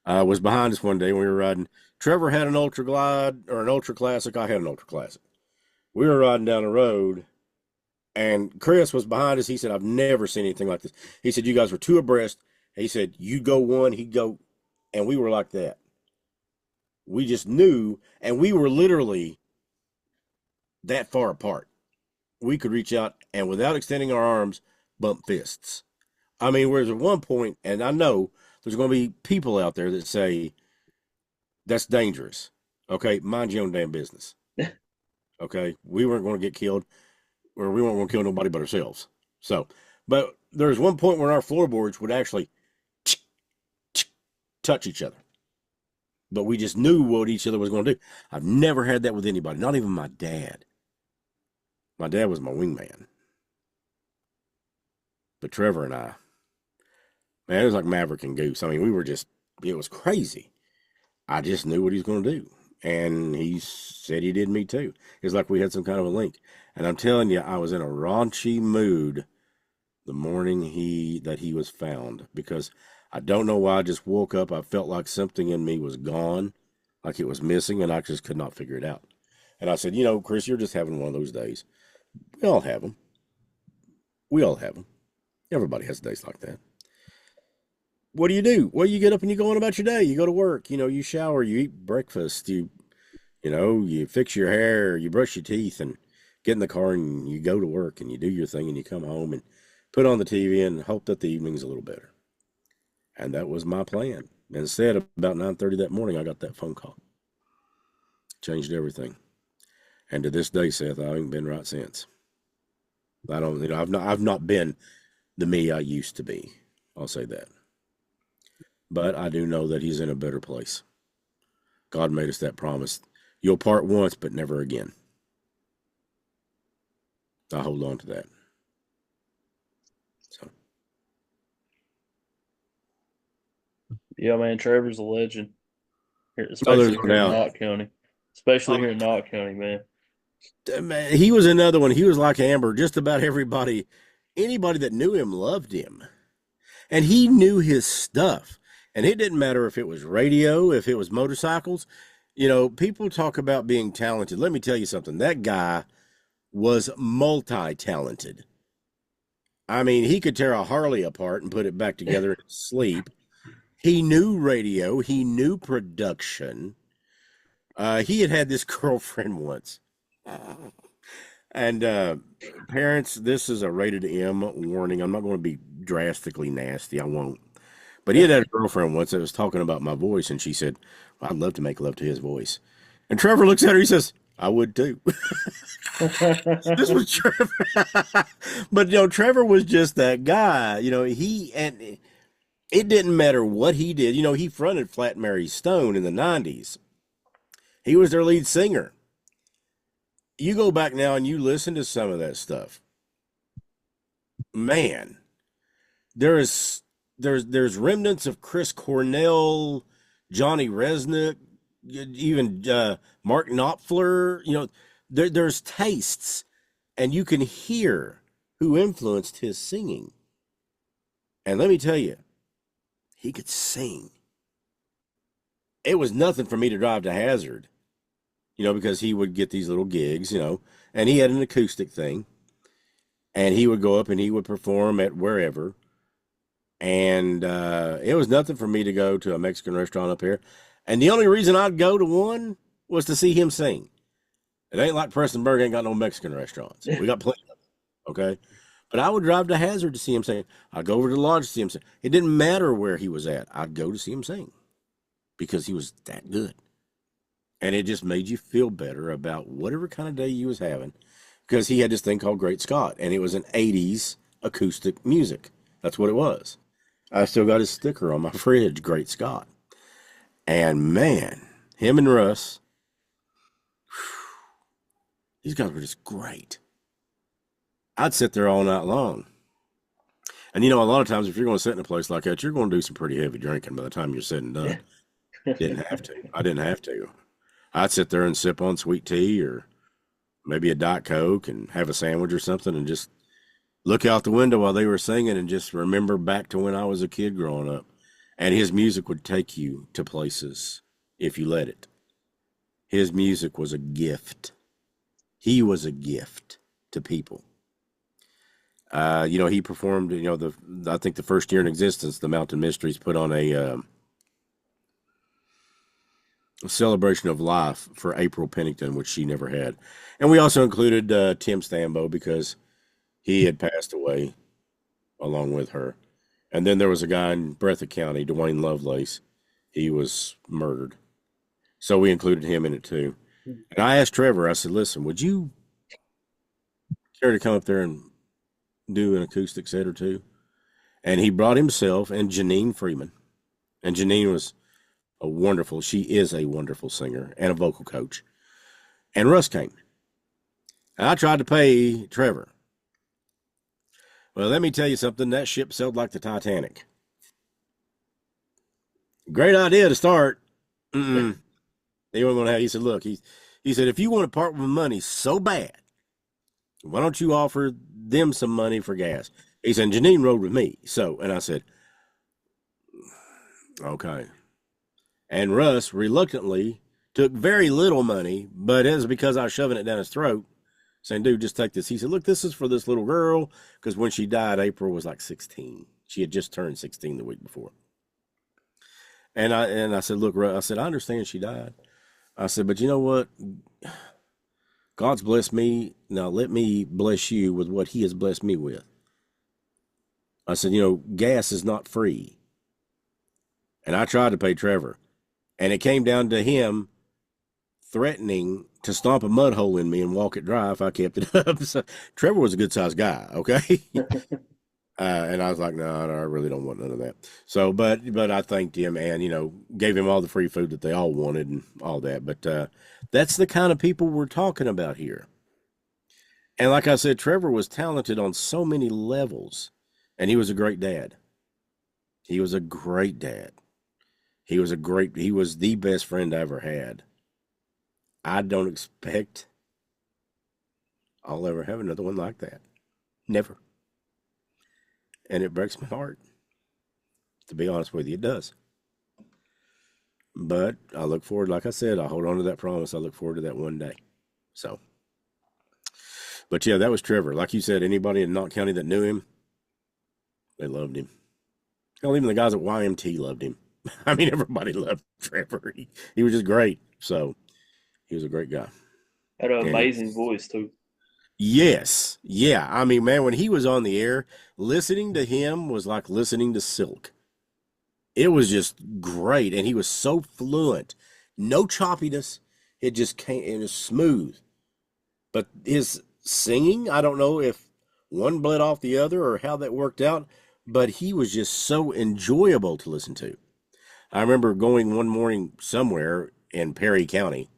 was behind us one day when we were riding. Trevor had an Ultra Glide or an Ultra Classic. I had an Ultra Classic. We were riding down the road, and Chris was behind us. He said, "I've never seen anything like this." He said, "You guys were 2 abreast." He said, "You go one, he'd go," and we were like that. We just knew, and we were literally that far apart. We could reach out and without extending our arms, bump fists. I mean, whereas at one point, and I know there's going to be people out there that say that's dangerous. Okay, mind your own damn business. Okay, we weren't going to get killed, or we weren't going to kill nobody but ourselves. So, but there's one point where our floorboards would actually touch each other, but we just knew what each other was going to do. I've never had that with anybody, not even my dad. My dad was my wingman, but Trevor and I, man, it was like Maverick and Goose. I mean, it was crazy. I just knew what he was going to do. And he said he did me too. It's like we had some kind of a link. And I'm telling you, I was in a raunchy mood the morning that he was found, because I don't know why I just woke up. I felt like something in me was gone, like it was missing, and I just could not figure it out. And I said, Chris, you're just having one of those days. We all have them. We all have them. Everybody has days like that. What do you do? Well, you get up and you go on about your day. You go to work, you shower, you eat breakfast, you fix your hair, you brush your teeth, and get in the car and you go to work and you do your thing and you come home and put on the TV and hope that the evening's a little better. And that was my plan. Instead, about 9:30 that morning, I got that phone call. Changed everything. And to this day, Seth, I haven't been right since. I don't, I've not been the me I used to be. I'll say that. But I do know that he's in a better place. God made us that promise. You'll part once, but never again. I hold on to that. So, Yeah, man, Trevor's a legend here, oh, there's especially no here in doubt. Knott County. Especially Oh, here in Knott County, man. man, he was another one. He was like Amber. Just about anybody that knew him loved him. And he knew his stuff. And it didn't matter if it was radio, if it was motorcycles. People talk about being talented. Let me tell you something. That guy was multi-talented. I mean, he could tear a Harley apart and put it back together in his sleep. He knew radio. He knew production. He had this girlfriend once. And parents, this is a rated M warning. I'm not going to be drastically nasty. I won't. But he had a girlfriend once that was talking about my voice, and she said, well, "I'd love to make love to his voice." And Trevor looks at her. He says, "I would too." This was Trevor. But Trevor was just that guy. And it didn't matter what he did. He fronted Flat Mary Stone in the '90s. He was their lead singer. You go back now and you listen to some of that stuff. Man, there is there's remnants of Chris Cornell, Johnny Resnick, even Mark Knopfler. There's tastes, and you can hear who influenced his singing. And let me tell you, he could sing. It was nothing for me to drive to Hazard. because he would get these little gigs, and he had an acoustic thing, and he would go up and he would perform at wherever. And it was nothing for me to go to a Mexican restaurant up here. And the only reason I'd go to one was to see him sing. It ain't like Prestonburg ain't got no Mexican restaurants. We got plenty of them, okay? But I would drive to Hazard to see him sing. I'd go over to the lodge to see him sing. It didn't matter where he was at. I'd go to see him sing because he was that good. And it just made you feel better about whatever kind of day you was having, because he had this thing called Great Scott, and it was an 80s acoustic music. That's what it was. I still got his sticker on my fridge, Great Scott. And man, him and Russ, these guys were just great. I'd sit there all night long. And a lot of times if you're going to sit in a place like that, you're going to do some pretty heavy drinking by the time you're sitting done. Didn't have to. I didn't have to. I'd sit there and sip on sweet tea or maybe a Diet Coke and have a sandwich or something and just look out the window while they were singing and just remember back to when I was a kid growing up. And his music would take you to places if you let it. His music was a gift. He was a gift to people. He performed, I think the first year in existence, the Mountain Mysteries put on a celebration of life for April Pennington, which she never had. And we also included Tim Stambo because he had passed away along with her. And then there was a guy in Breathitt County, Dwayne Lovelace. He was murdered. So we included him in it too. And I asked Trevor, I said, listen, would you care to come up there and do an acoustic set or two? And he brought himself and Janine Freeman. And Janine she is a wonderful singer and a vocal coach. And Russ came. And I tried to pay Trevor. Well, let me tell you something. That ship sailed like the Titanic. Great idea to start. Mm-mm. They weren't going to have. He said, "Look," he said, "if you want to part with money so bad, why don't you offer them some money for gas?" He said, "Janine rode with me." And I said, "Okay." And Russ reluctantly took very little money, but it was because I was shoving it down his throat, saying, "Dude, just take this." He said, "Look, this is for this little girl," because when she died, April was like 16. She had just turned 16 the week before. And I said, "Look, Russ," I said, "I understand she died." I said, "But you know what? God's blessed me. Now let me bless you with what he has blessed me with." I said, gas is not free. And I tried to pay Trevor. And it came down to him threatening to stomp a mud hole in me and walk it dry if I kept it up. So Trevor was a good sized guy, okay? And I was like, no, I really don't want none of that. So, but I thanked him and, gave him all the free food that they all wanted and all that. But that's the kind of people we're talking about here. And like I said, Trevor was talented on so many levels, and he was a great dad. He was a great dad. He was the best friend I ever had. I don't expect I'll ever have another one like that. Never. And it breaks my heart. To be honest with you, it does. But I look forward, like I said, I hold on to that promise. I look forward to that one day. So, but yeah, that was Trevor. Like you said, anybody in Knott County that knew him, they loved him. Hell, even the guys at YMT loved him. I mean, everybody loved Trevor. He was just great. So he was a great guy. Had an amazing voice too. Yes. Yeah. I mean, man, when he was on the air, listening to him was like listening to silk. It was just great. And he was so fluent. No choppiness. It just came, it was smooth. But his singing, I don't know if one bled off the other or how that worked out, but he was just so enjoyable to listen to. I remember going one morning somewhere in Perry County,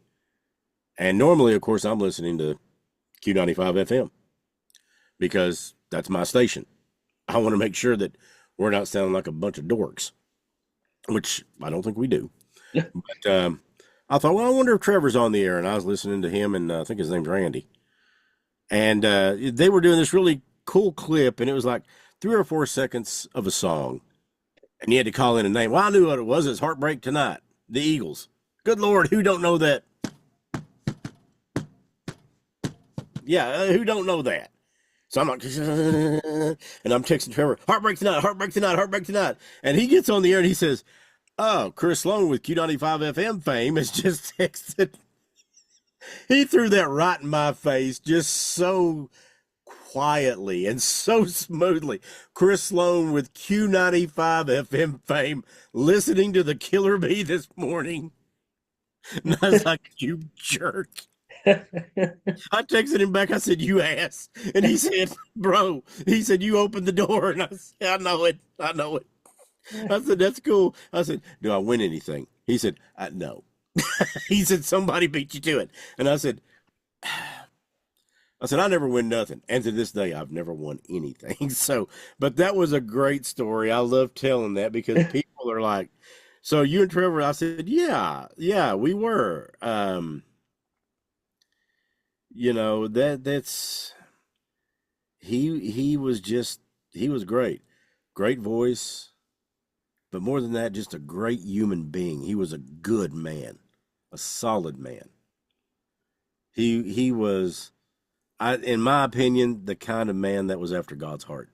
and normally, of course, I'm listening to Q95 FM because that's my station. I want to make sure that we're not sounding like a bunch of dorks, which I don't think we do. But I thought, well, I wonder if Trevor's on the air, and I was listening to him, and I think his name's Randy. And they were doing this really cool clip, and it was like 3 or 4 seconds of a song. And you had to call in a name. Well, I knew what it was. It's Heartbreak Tonight, the Eagles. Good Lord, who don't know that who don't know that? So I'm like, and I'm texting Trevor, heartbreak tonight, heartbreak tonight, heartbreak tonight. And he gets on the air and he says, oh, Chris Slone with Q95 FM fame has just texted. He threw that right in my face just so quietly and so smoothly. Chris Slone with Q95 FM fame listening to the Killer Bee this morning. And I was like, you jerk. I texted him back. I said, you ass. And he said, bro, he said, you opened the door. And I said, I know it. I know it. I said, that's cool. I said, do I win anything? He said, no. He said, somebody beat you to it. And I never win nothing. And to this day, I've never won anything. So, but that was a great story. I love telling that because people are like, so you and Trevor, I said, yeah, we were. That's he was great. Great voice, but more than that, just a great human being. He was a good man, a solid man. He was in my opinion, the kind of man that was after God's heart.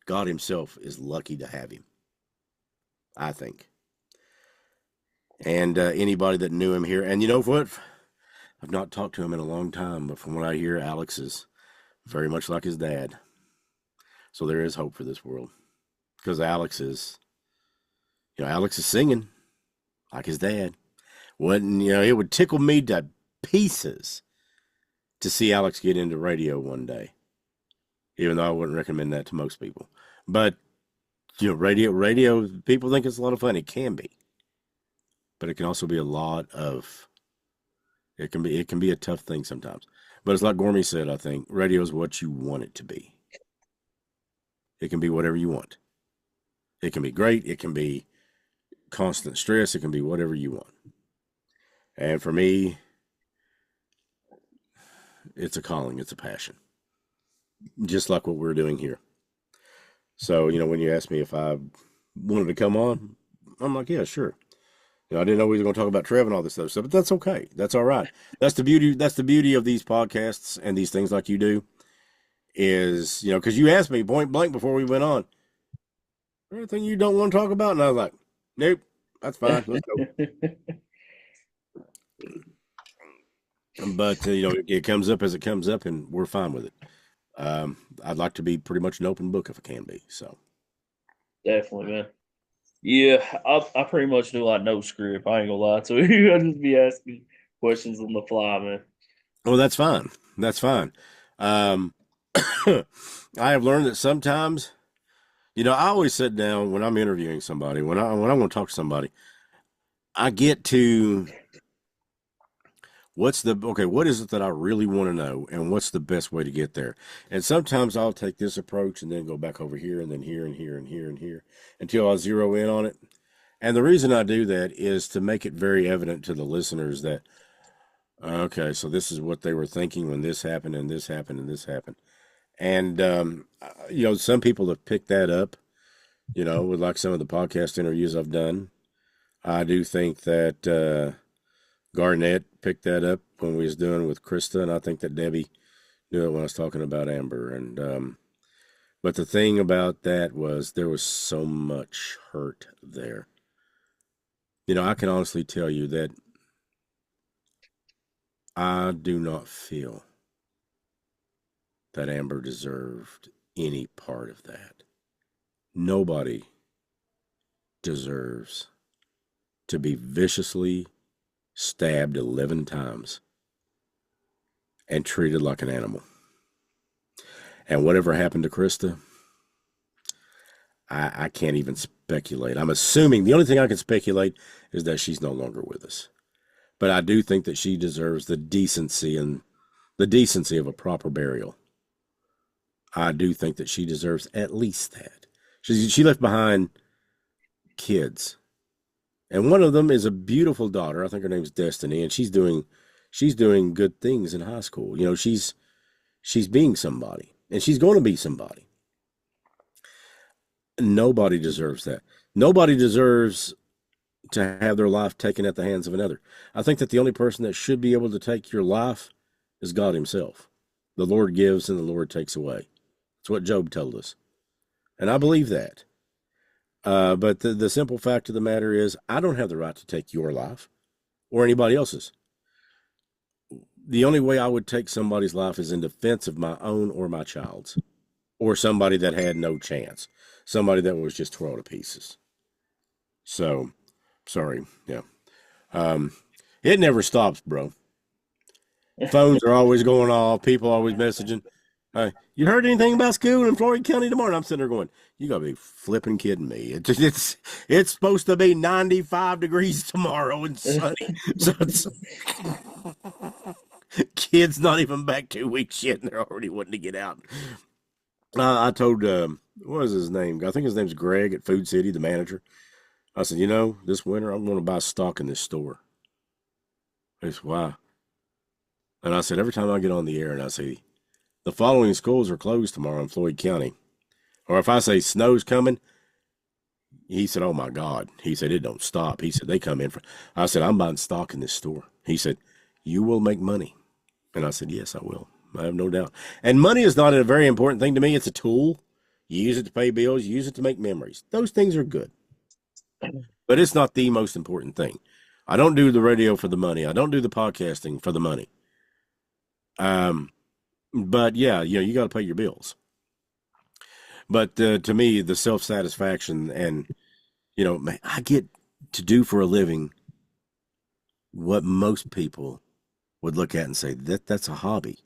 God himself is lucky to have him, I think. And anybody that knew him here, and you know what? I've not talked to him in a long time, but from what I hear, Alex is very much like his dad. So there is hope for this world because Alex is singing like his dad. It would tickle me to pieces to see Alex get into radio one day, even though I wouldn't recommend that to most people. But radio, people think it's a lot of fun. It can be, but it can also be it can be a tough thing sometimes. But it's like Gormy said, I think radio is what you want it to be. It can be whatever you want. It can be great. It can be constant stress. It can be whatever you want. And for me, it's a calling. It's a passion. Just like what we're doing here. So, when you asked me if I wanted to come on, I'm like, yeah, sure. I didn't know we were going to talk about Trev and all this other stuff, but that's okay. That's all right. That's the beauty. That's the beauty of these podcasts and these things like you do is, because you asked me point blank before we went on, anything you don't want to talk about? And I was like, nope, that's fine. Let's go. But, it comes up as it comes up and we're fine with it. I'd like to be pretty much an open book if I can be. So Definitely, man. Yeah, I pretty much do like no script. I ain't gonna lie to you. I just be asking questions on the fly, man. well, that's fine. That's fine. Um, I have learned that sometimes, I always sit down when I'm interviewing somebody, when I'm going to talk to somebody, I get to what is it that I really want to know and what's the best way to get there? And sometimes I'll take this approach and then go back over here and then here and here and here and here until I zero in on it. And the reason I do that is to make it very evident to the listeners that, okay, so this is what they were thinking when this happened and this happened and this happened. And, some people have picked that up, with like some of the podcast interviews I've done. I do think that Garnett picked that up when we was doing with Krista, and I think that Debbie knew it when I was talking about Amber. And but the thing about that was there was so much hurt there. I can honestly tell you that I do not feel that Amber deserved any part of that. Nobody deserves to be viciously stabbed 11 times and treated like an animal. And whatever happened to Krista, I can't even speculate. I'm assuming the only thing I can speculate is that she's no longer with us. But I do think that she deserves the decency of a proper burial. I do think that she deserves at least that. She left behind kids. And one of them is a beautiful daughter. I think her name's Destiny, and she's doing good things in high school. She's being somebody, and she's going to be somebody. Nobody deserves that. Nobody deserves to have their life taken at the hands of another. I think that the only person that should be able to take your life is God Himself. The Lord gives and the Lord takes away. That's what Job told us. And I believe that. But the simple fact of the matter is, I don't have the right to take your life or anybody else's. The only way I would take somebody's life is in defense of my own or my child's, or somebody that had no chance, somebody that was just twirled to pieces. So, sorry. Yeah. Um, it never stops, bro. Phones are always going off. People always messaging. You heard anything about school in Floyd County tomorrow? And I'm sitting there going, you gotta be flipping kidding me. It's supposed to be 95 degrees tomorrow and sunny. So it's kids not even back 2 weeks yet, and they're already wanting to get out. I told what was his name? I think his name's Greg at Food City, the manager. I said, this winter I'm going to buy stock in this store. He said, why? And I said, every time I get on the air and I say, the following schools are closed tomorrow in Floyd County, or if I say snow's coming, he said, oh my God. He said, it don't stop. He said, they come in for, I said, I'm buying stock in this store. He said, you will make money. And I said, yes, I will. I have no doubt. And money is not a very important thing to me. It's a tool. You use it to pay bills, you use it to make memories. Those things are good. But it's not the most important thing. I don't do the radio for the money. I don't do the podcasting for the money. But yeah, you got to pay your bills. But to me, the self-satisfaction and, I get to do for a living what most people would look at and say, that's a hobby.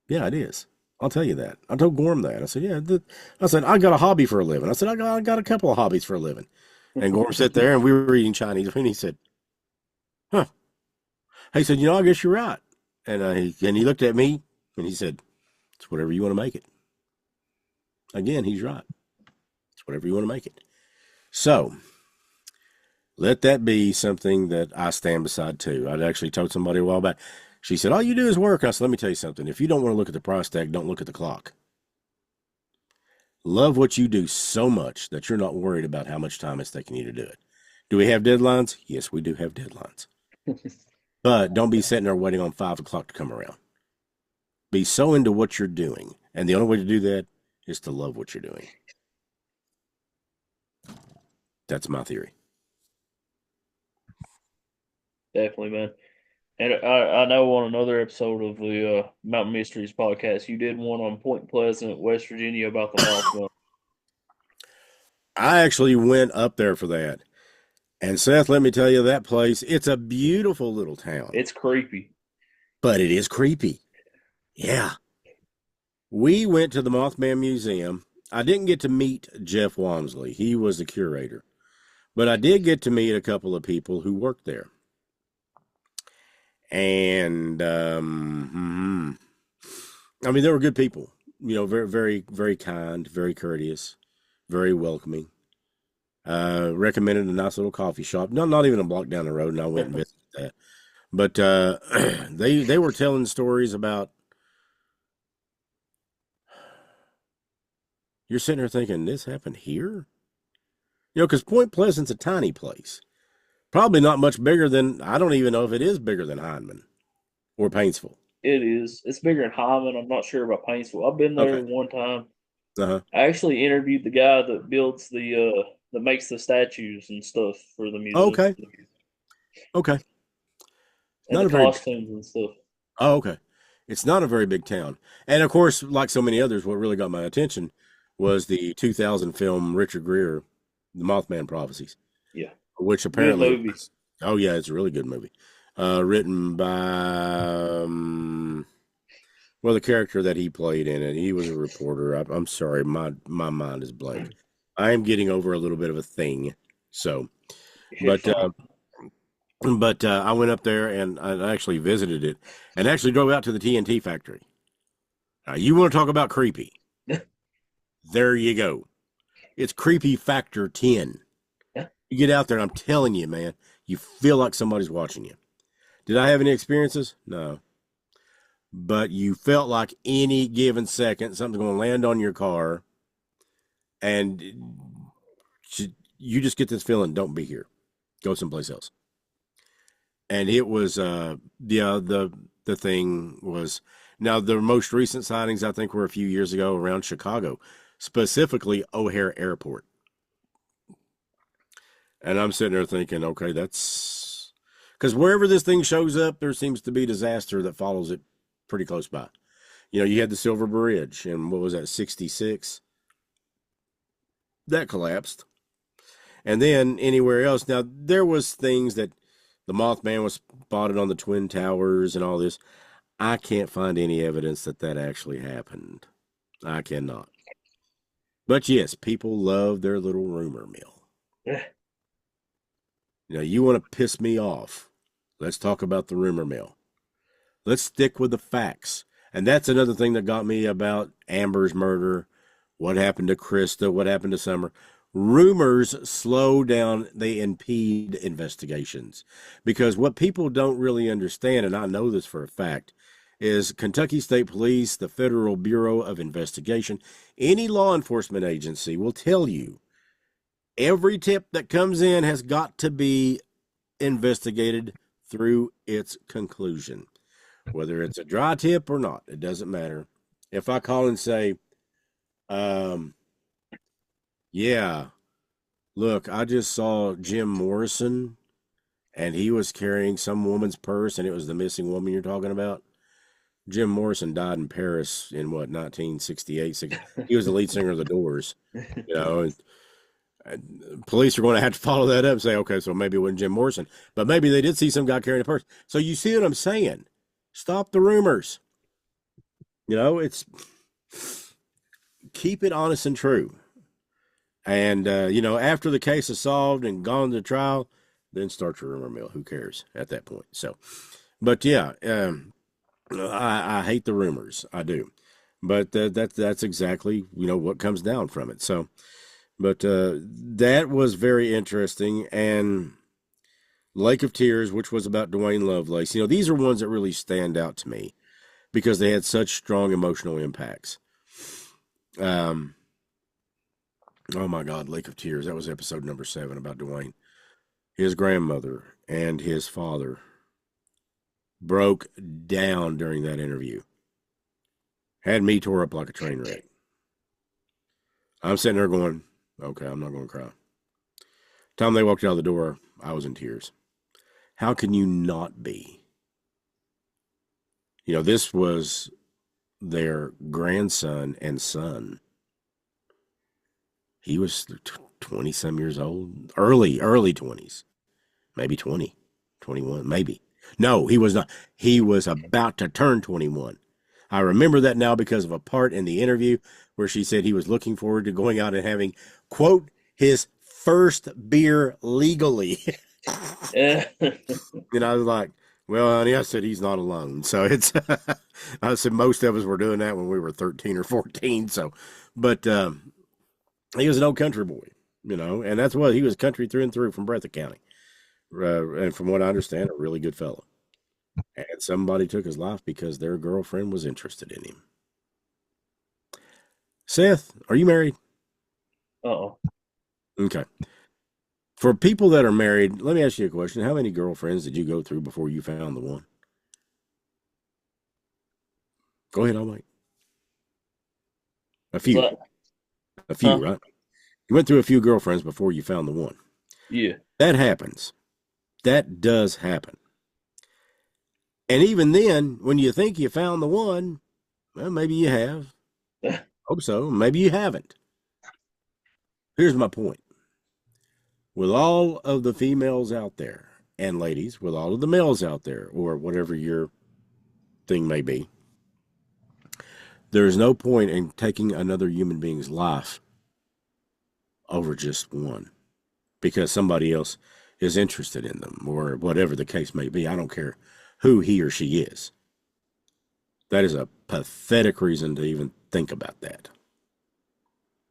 Yeah, it is. I'll tell you that. I told Gorm that. I said, yeah, I got a hobby for a living. I said, I got a couple of hobbies for a living. And Gorm sat there and we were eating Chinese food and he said, huh. He said, I guess you're right. And he looked at me and he said, it's whatever you want to make it. Again, he's right. It's whatever you want to make it. So let that be something that I stand beside too. I'd actually told somebody a while back. She said, all you do is work. I said, let me tell you something. If you don't want to look at the price tag, don't look at the clock. Love what you do so much that you're not worried about how much time it's taking you to do it. Do we have deadlines? Yes, we do have deadlines. But don't be sitting there waiting on 5 o'clock to come around. Be so into what you're doing. And the only way to do that is to love what you're doing. That's my theory. Definitely, man. And I know on another episode of the Mountain Mysteries podcast, you did one on Point Pleasant, West Virginia, about the Mothman. I actually went up there for that. And Seth, let me tell you, that place, it's a beautiful little town. It's creepy. But it is creepy. Yeah. We went to the Mothman Museum. I didn't get to meet Jeff Walmsley. He was the curator. But I did get to meet a couple of people who worked there. And, I mean, they were good people. Very, very, very kind, very courteous, very welcoming. Recommended a nice little coffee shop. No, not even a block down the road, and I went and visited that. But they were telling stories about. You're sitting there thinking, this happened here? Because Point Pleasant's a tiny place. Probably not much bigger than, I don't even know if it is bigger than Hindman or Paintsville. It is. It's bigger than Hyman. I'm not sure about Paintsville. I've been there Okay. one time. Uh-huh. I actually interviewed the guy that builds that makes the statues and stuff for the museum. Okay. Okay. And Not the a very costumes and stuff. Oh, okay. It's not a very big town. And of course, like so many others, what really got my attention was the 2000 film Richard Gere, The Mothman Prophecies, Yeah. which Good apparently movie. oh yeah, it's a really good movie. Written by well, the character that he played in it, he was a reporter. I'm sorry, my mind is blank. I am getting over a little bit of a thing. So, You're but fine. I went up there and I actually visited it and actually drove out to the TNT factory. You want to talk about creepy? There you go. It's creepy factor 10. You get out there, and I'm telling you, man, you feel like somebody's watching you. Did I have any experiences? No. But you felt like any given second, something's going to land on your car, and you just get this feeling, don't be here. Go someplace else. And it was, the thing was. Now, the most recent sightings, I think, were a few years ago around Chicago, specifically O'Hare Airport. And I'm sitting there thinking, okay, that's because wherever this thing shows up, there seems to be disaster that follows it pretty close by. You had the Silver Bridge, and what was that, 66? That collapsed. And then anywhere else, now there was things that the Mothman was spotted on the Twin Towers and all this. I can't find any evidence that that actually happened. I cannot. But yes, people love their little rumor mill. You want to piss me off. Let's talk about the rumor mill. Let's stick with the facts. And that's another thing that got me about Amber's murder, what happened to Krista, what happened to Summer. Rumors slow down, they impede investigations. Because what people don't really understand, and I know this for a fact, is Kentucky State Police, the Federal Bureau of Investigation, any law enforcement agency will tell you every tip that comes in has got to be investigated through its conclusion. Whether it's a dry tip or not, it doesn't matter. If I call and say, yeah, look, I just saw Jim Morrison and he was carrying some woman's purse and it was the missing woman you're talking about. Jim Morrison died in Paris in what, 1968? He was the lead singer of the Doors, and police are going to have to follow that up and say, okay, so maybe it wasn't Jim Morrison, but maybe they did see some guy carrying a purse. So you see what I'm saying? Stop the rumors. It's keep it honest and true. And, after the case is solved and gone to trial, then start your rumor mill. Who cares at that point? So, but yeah, I hate the rumors. I do. But that's exactly, what comes down from it. So, but that was very interesting. And Lake of Tears, which was about Dwayne Lovelace, these are ones that really stand out to me because they had such strong emotional impacts. Oh my God, Lake of Tears. That was episode number 7 about Dwayne. His grandmother and his father broke down during that interview. Had me tore up like a train wreck. I'm sitting there going, okay, I'm not going to cry. Time they walked out the door, I was in tears. How can you not be? This was their grandson and son. He was 20 some years old, early 20s, maybe 20, 21, maybe. No, he was not. He was about to turn 21. I remember that now because of a part in the interview where she said he was looking forward to going out and having, quote, his first beer legally. And I was like, well, honey, I said he's not alone. So it's, I said most of us were doing that when we were 13 or 14. So, but he was an old country boy, and that's what he was, country through and through from Breathitt County. And from what I understand, a really good fellow. And somebody took his life because their girlfriend was interested in him. Seth, are you married? Oh, Okay. For people that are married, let me ask you a question. How many girlfriends did you go through before you found the one? Go ahead, I'll wait. A few. so, A few, huh? right? You went through a few girlfriends before you found the one. Yeah. That happens. That does happen. And even then, when you think you found the one, well, maybe you have. Hope so. Maybe you haven't. Here's my point. With all of the females out there, and ladies, with all of the males out there, or whatever your thing may be, there's no point in taking another human being's life over just one because somebody else is interested in them or whatever the case may be. I don't care who he or she is. That is a pathetic reason to even think about that.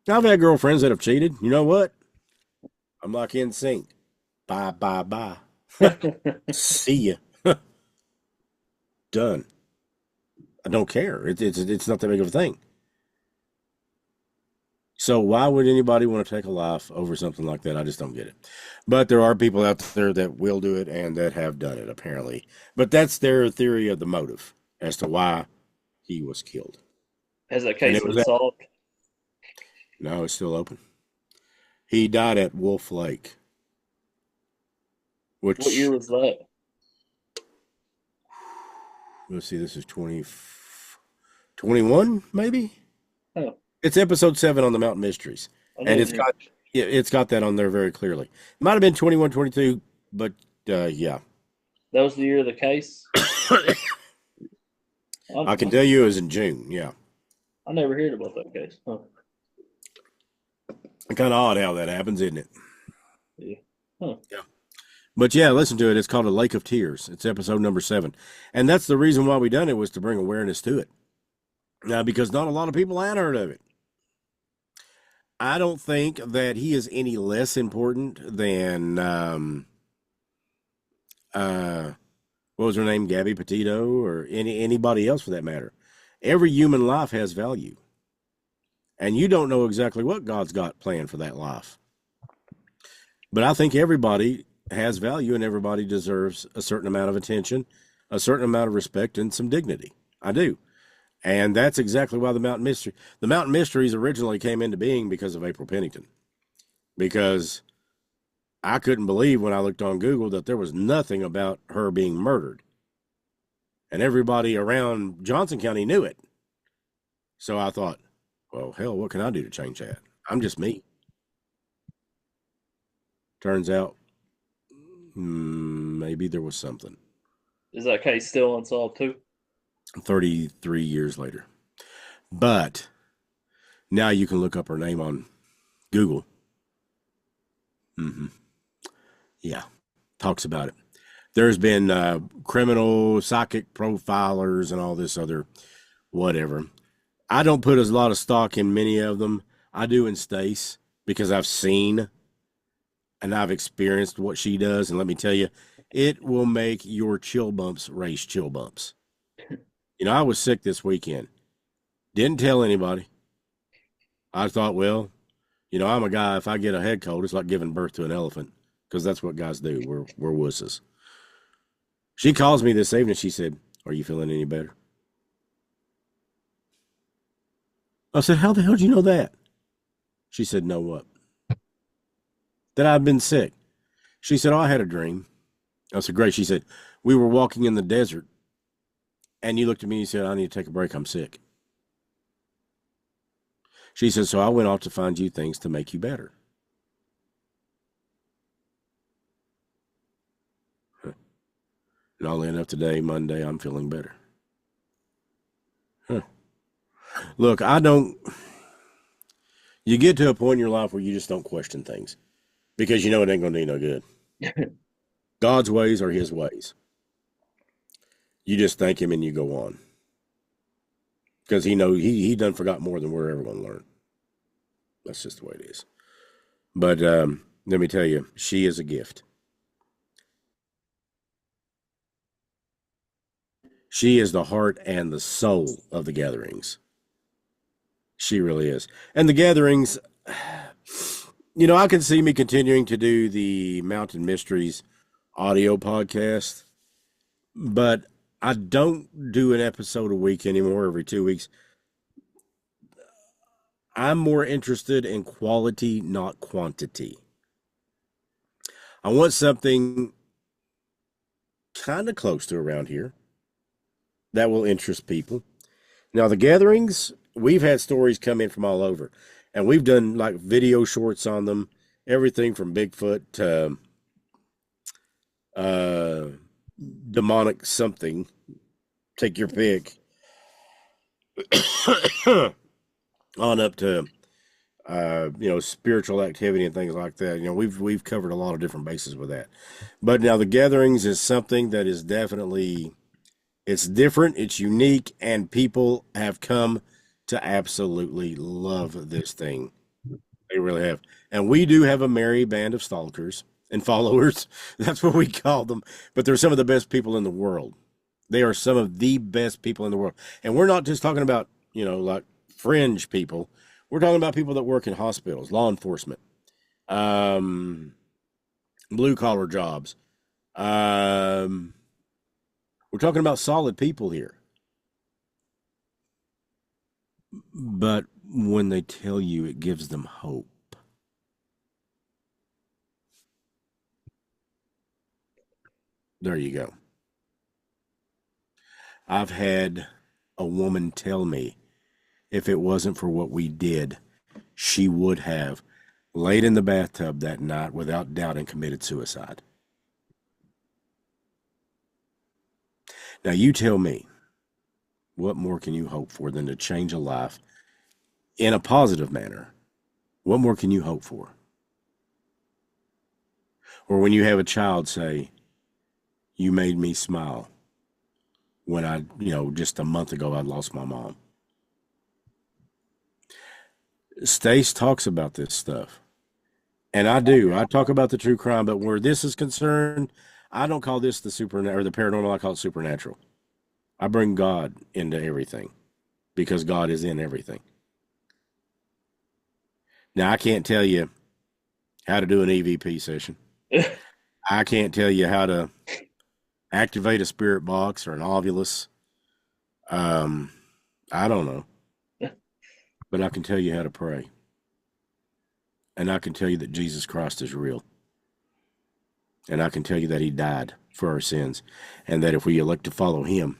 I've had girlfriends that have cheated. You know what? I'm like in sync. Bye, bye, bye. See ya. Done. I don't care. It's not that big of a thing. So why would anybody want to take a life over something like that? I just don't get it. But there are people out there that will do it and that have done it apparently. But that's their theory of the motive as to why he was killed. Has that And case it was been that. solved? No, it's still open. He died at Wolf Lake, What year which, was that? let's see, this is 2021, maybe. Oh, It's episode 7 on the Mountain Mysteries, I and didn't it's hear. got, yeah, it's got that on there very clearly. It might have been 21, 22, but yeah. That was the year of the case. I can I, tell you it was in June. Yeah. I never heard about that case. Huh. Kind of odd how that happens, isn't it? Yeah. Huh. Yeah. But yeah, listen to it. It's called A Lake of Tears. It's episode number 7. And that's the reason why we done it, was to bring awareness to it. Now, because not a lot of people had heard of it. I don't think that he is any less important than uh what was her name? Gabby Petito, or anybody else for that matter. Every human life has value. And you don't know exactly what God's got planned for that life. But I think everybody has value and everybody deserves a certain amount of attention, a certain amount of respect, and some dignity. I do. And that's exactly why the Mountain Mysteries originally came into being because of April Pennington. Because I couldn't believe when I looked on Google that there was nothing about her being murdered. And everybody around Johnson County knew it. So I thought, well, hell, what can I do to change that? I'm just me. Turns out, maybe there was something. Is that case still unsolved too? 33 years later. But now you can look up her name on Google. Mm-hmm. Yeah, talks about it. There's been criminal psychic profilers and all this other whatever. I don't put a lot of stock in many of them. I do in Stace, because I've seen and I've experienced what she does. And let me tell you, it will make your chill bumps race chill bumps. You know, I was sick this weekend. Didn't tell anybody. I thought, well, you know, I'm a guy. If I get a head cold, it's like giving birth to an elephant, because that's what guys do. We're wusses. She calls me this evening. She said, "Are you feeling any better?" I said, "How the hell did you know that?" She said, "Know what?" "That I've been sick." She said, "Oh, I had a dream." I said, "Great." She said, "We were walking in the desert, and you looked at me and you said, 'I need to take a break. I'm sick.'" She said, "So I went off to find you things to make you better." Huh. And all enough today, Monday, I'm feeling better. Huh. Look, I don't. You get to a point in your life where you just don't question things, because you know it ain't going to do no good. God's ways are his ways. You just thank him and you go on, because he done forgot more than we're ever going to learn. That's just the way it is. But let me tell you, she is a gift. She is the heart and the soul of the gatherings. She really is. And the gatherings, you know, I can see me continuing to do the Mountain Mysteries audio podcast, but I don't do an episode a week anymore, every 2 weeks. I'm more interested in quality, not quantity. I want something kind of close to around here that will interest people. Now, the gatherings, we've had stories come in from all over, and we've done like video shorts on them, everything from Bigfoot to uh, demonic something. Take your pick. On up to spiritual activity and things like that. You know, we've covered a lot of different bases with that. But now the gatherings is something that is definitely, it's different, it's unique, and people have come to absolutely love this thing. They really have. And we do have a merry band of stalkers and followers. That's what we call them. But they're some of the best people in the world. They are some of the best people in the world. And we're not just talking about, like fringe people. We're talking about people that work in hospitals, law enforcement, um, blue collar jobs. Um, we're talking about solid people here. But when they tell you, it gives them hope. There you go. I've had a woman tell me if it wasn't for what we did, she would have laid in the bathtub that night without doubt and committed suicide. Now, you tell me, what more can you hope for than to change a life in a positive manner? What more can you hope for? Or when you have a child say, you made me smile when just a month ago I lost my mom. Stace talks about this stuff. And I do. I talk about the true crime, but where this is concerned, I don't call this the supernatural or the paranormal. I call it supernatural. I bring God into everything because God is in everything. Now, I can't tell you how to do an EVP session. I can't tell you how to activate a spirit box or an ovulus. Um, I don't know, but I can tell you how to pray. And I can tell you that Jesus Christ is real. And I can tell you that he died for our sins and that if we elect to follow him,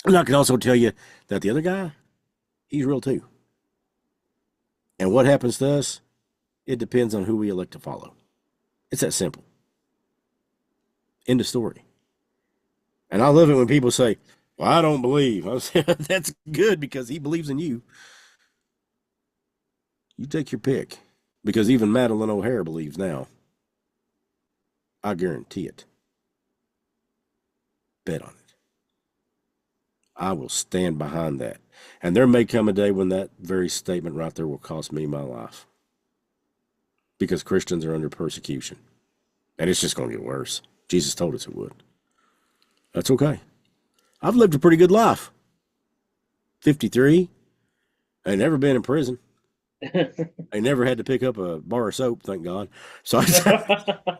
and I can also tell you that the other guy, he's real too. And what happens to us, it depends on who we elect to follow. It's that simple. End of story. And I love it when people say, well, I don't believe. I say, that's good because he believes in you. You take your pick because even Madeline O'Hare believes now. I guarantee it. Bet on it. I will stand behind that. And there may come a day when that very statement right there will cost me my life. Because Christians are under persecution. And it's just going to get worse. Jesus told us it would. That's okay. I've lived a pretty good life. 53. I ain't never been in prison. I never had to pick up a bar of soap, thank God. So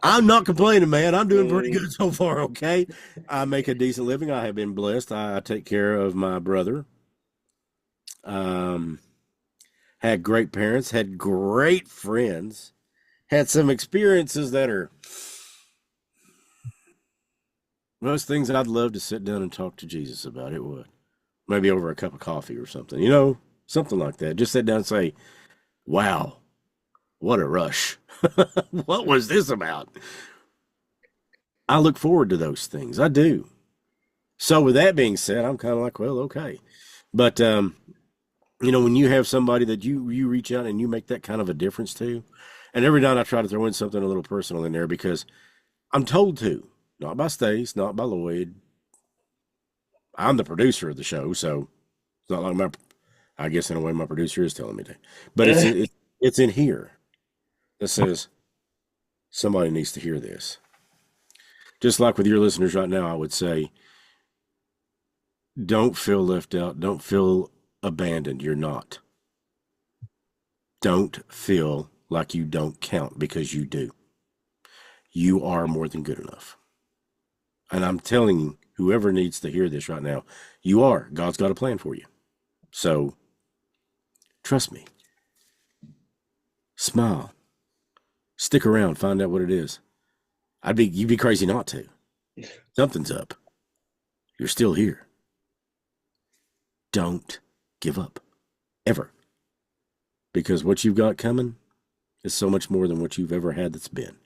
I'm not complaining, man. I'm doing pretty good so far, okay? I make a decent living. I have been blessed. I take care of my brother. Had great parents, had great friends, had some experiences that are most things I'd love to sit down and talk to Jesus about. It would. Maybe over a cup of coffee or something, something like that. Just sit down and say, wow, what a rush. What was this about? I look forward to those things. I do. So with that being said, I'm kind of like, well, okay. But when you have somebody that you reach out and you make that kind of a difference to, and every night I try to throw in something a little personal in there because I'm told to, not by Stace, not by Lloyd. I'm the producer of the show, so it's not like I guess in a way my producer is telling me to. But it's in here that says somebody needs to hear this. Just like with your listeners right now, I would say, don't feel left out. Don't feel abandoned. You're not. Don't feel like you don't count because you do. You are more than good enough. And I'm telling whoever needs to hear this right now, you are. God's got a plan for you. So trust me. Smile. Stick around. Find out what it is. You'd be crazy not to. Something's up. You're still here. Don't give up. Ever. Because what you've got coming is so much more than what you've ever had that's been.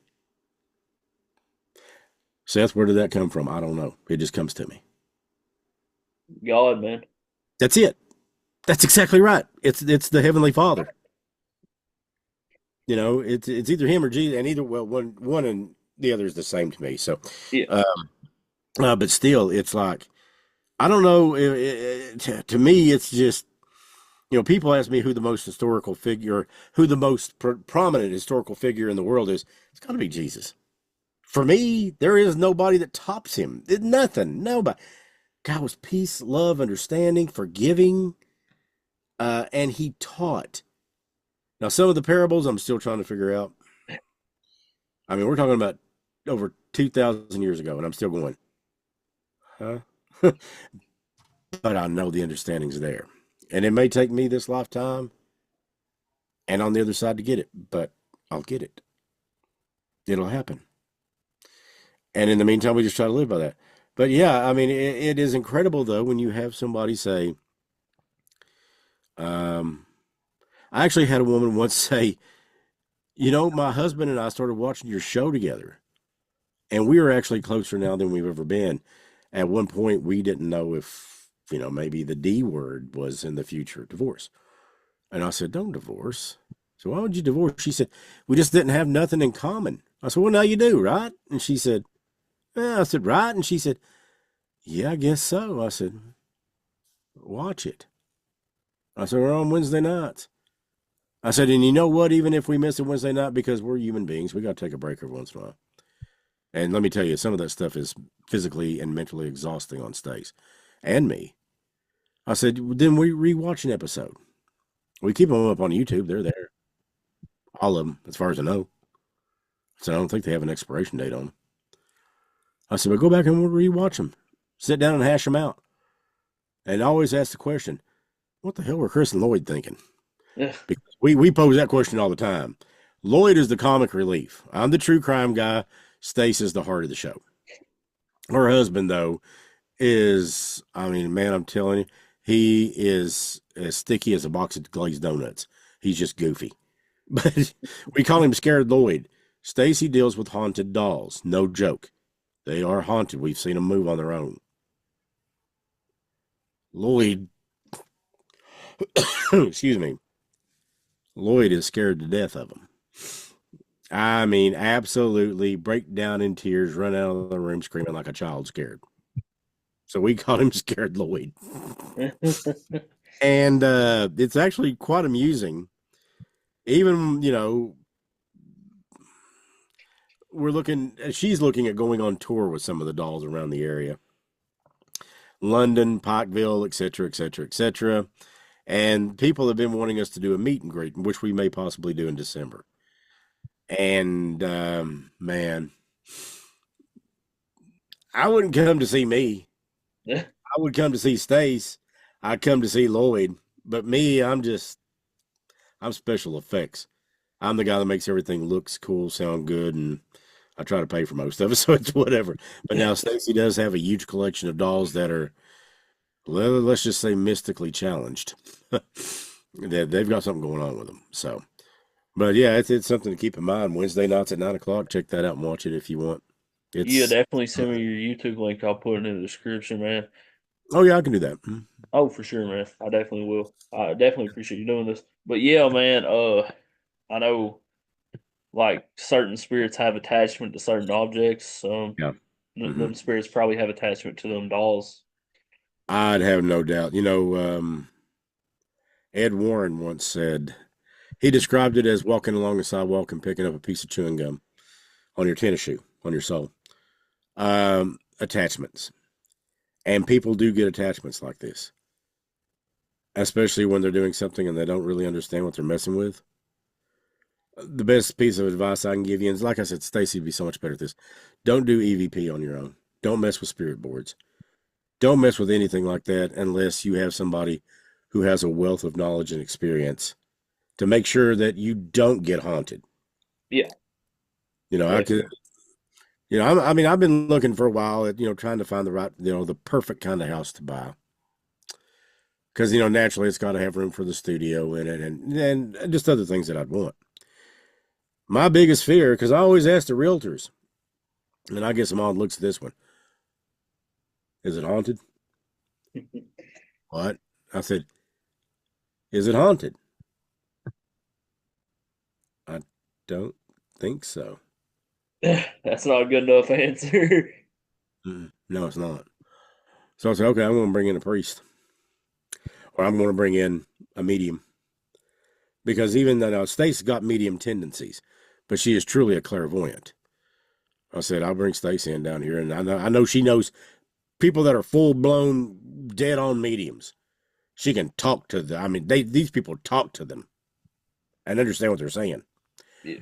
Seth, where did that come from? I don't know. It just comes to me. God, man. That's it. That's exactly right. It's the Heavenly Father. It's either him or Jesus, and either one and the other is the same to me. So, yeah. But still, it's like I don't know. To me, it's just people ask me who the most historical figure, who the most prominent historical figure in the world is. It's got to be Jesus. For me, there is nobody that tops him. Nothing. Nobody. God was peace, love, understanding, forgiving, and he taught Now, some of the parables I'm still trying to figure out. I mean, we're talking about over 2,000 years ago, and I'm still going, huh? But I know the understanding's there. And it may take me this lifetime and on the other side to get it, but I'll get it. It'll happen. And in the meantime, we just try to live by that. But yeah, I mean, it is incredible though when you have somebody say, um, I actually had a woman once say, my husband and I started watching your show together, and we are actually closer now than we've ever been. At one point, we didn't know if, maybe the D word was in the future, divorce. And I said, don't divorce. So why would you divorce? She said, we just didn't have nothing in common. I said, well, now you do, right? And she said, yeah. I said, right. And she said, yeah, I guess so. I said, watch it. I said, we're on Wednesday nights. I said, and you know what? Even if we miss a Wednesday night, because we're human beings, we got to take a break every once in a while. And let me tell you, some of that stuff is physically and mentally exhausting on Stace and me. I said, then we rewatch an episode. We keep them up on YouTube. They're there. All of them, as far as I know. So I don't think they have an expiration date on them. I said, but go back and we'll rewatch them. Sit down and hash them out. And always ask the question, what the hell were Chris and Lloyd thinking? Yeah. Because we pose that question all the time. Lloyd is the comic relief. I'm the true crime guy. Stace is the heart of the show. Her husband, though, is, I mean, man, I'm telling you, he is as sticky as a box of glazed donuts. He's just goofy. But we call him Scared Lloyd. Stacy deals with haunted dolls. No joke. They are haunted. We've seen them move on their own. Lloyd, excuse me, Lloyd is scared to death of them. I mean, absolutely break down in tears, run out of the room screaming like a child scared. So we call him Scared Lloyd. And it's actually quite amusing. Even, she's looking at going on tour with some of the dolls around the area. London, Pikeville, etc., etc., etc. And people have been wanting us to do a meet and greet, which we may possibly do in December. And man, I wouldn't come to see me. Yeah. I would come to see Stace. I'd come to see Lloyd. But me, I'm special effects. I'm the guy that makes everything looks cool, sound good, and I try to pay for most of it, so it's whatever. But now Stacy does have a huge collection of dolls that are, well, let's just say, mystically challenged. They've got something going on with them. So, but yeah, it's something to keep in mind. Wednesday nights at 9 o'clock. Check that out and watch it if you want. Yeah, It's definitely send me your YouTube link. I'll put it in the description, man. oh yeah, I can do that. Mhm. Oh, for sure, man. I definitely will. I definitely appreciate you doing this. But yeah, man, I know like certain spirits have attachment to certain objects. Yeah. Hmm. Them spirits probably have attachment to them dolls. I'd have no doubt. Ed Warren once said he described it as walking along the sidewalk and picking up a piece of chewing gum on your tennis shoe, on your sole. Attachments. And people do get attachments like this, especially when they're doing something and they don't really understand what they're messing with. The best piece of advice I can give you, and like I said, Stacy would be so much better at this. Don't do EVP on your own. Don't mess with spirit boards. Don't mess with anything like that unless you have somebody who has a wealth of knowledge and experience to make sure that you don't get haunted. Yeah, I could, definitely. I mean, I've been looking for a while at, trying to find the right, the perfect kind of house to buy. Because, naturally it's got to have room for the studio in it and just other things that I'd want. My biggest fear, because I always ask the realtors, and I get some odd looks at this one. Is it haunted? What? I said, is it haunted? I don't think so. That's not a good enough answer. No, it's not. So I said, okay, I'm going to bring in a priest, or I'm going to bring in a medium, because even though now Stacy's got medium tendencies, but she is truly a clairvoyant. I said, I'll bring Stacy in down here, and I know she knows people that are full blown dead on mediums. She can talk to them. I mean, these people talk to them. and understand what they're saying. Yeah.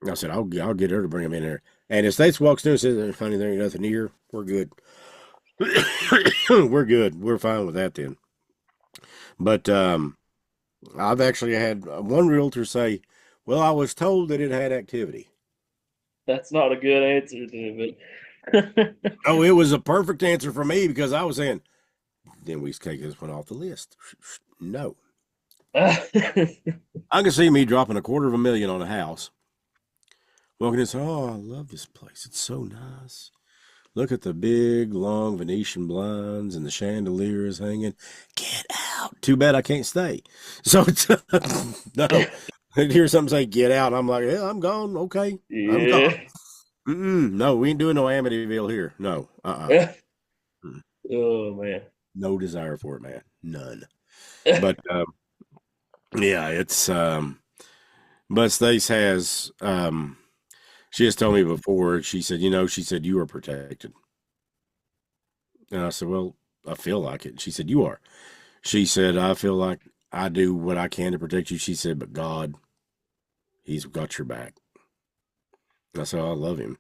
And I said, I'll get her to bring him in there. And if States walks through and says, honey, there ain't nothing here, we're good. We're good. We're fine with that then. But I've actually had one realtor say, well, I was told that it had activity. That's not a good answer to it. Oh, it was a perfect answer for me because I was saying, then we take this one off the list. No. But I can see me dropping $250,000 on a house. Walking in and say, oh, I love this place. It's so nice. Look at the big, long Venetian blinds and the chandeliers hanging. Get out. Too bad I can't stay. So, it's, no. I hear something say, get out. I'm like, yeah, I'm gone. Okay. I'm gone. yeah. No, we ain't doing no Amityville here. No. Oh man. No desire for it, man. None. But, yeah, it's, but Stace has, she has told me before, she said, she said, you are protected. And I said, well, I feel like it. She said, you are. She said, I feel like I do what I can to protect you. She said, but God, He's got your back. And I said, I love Him.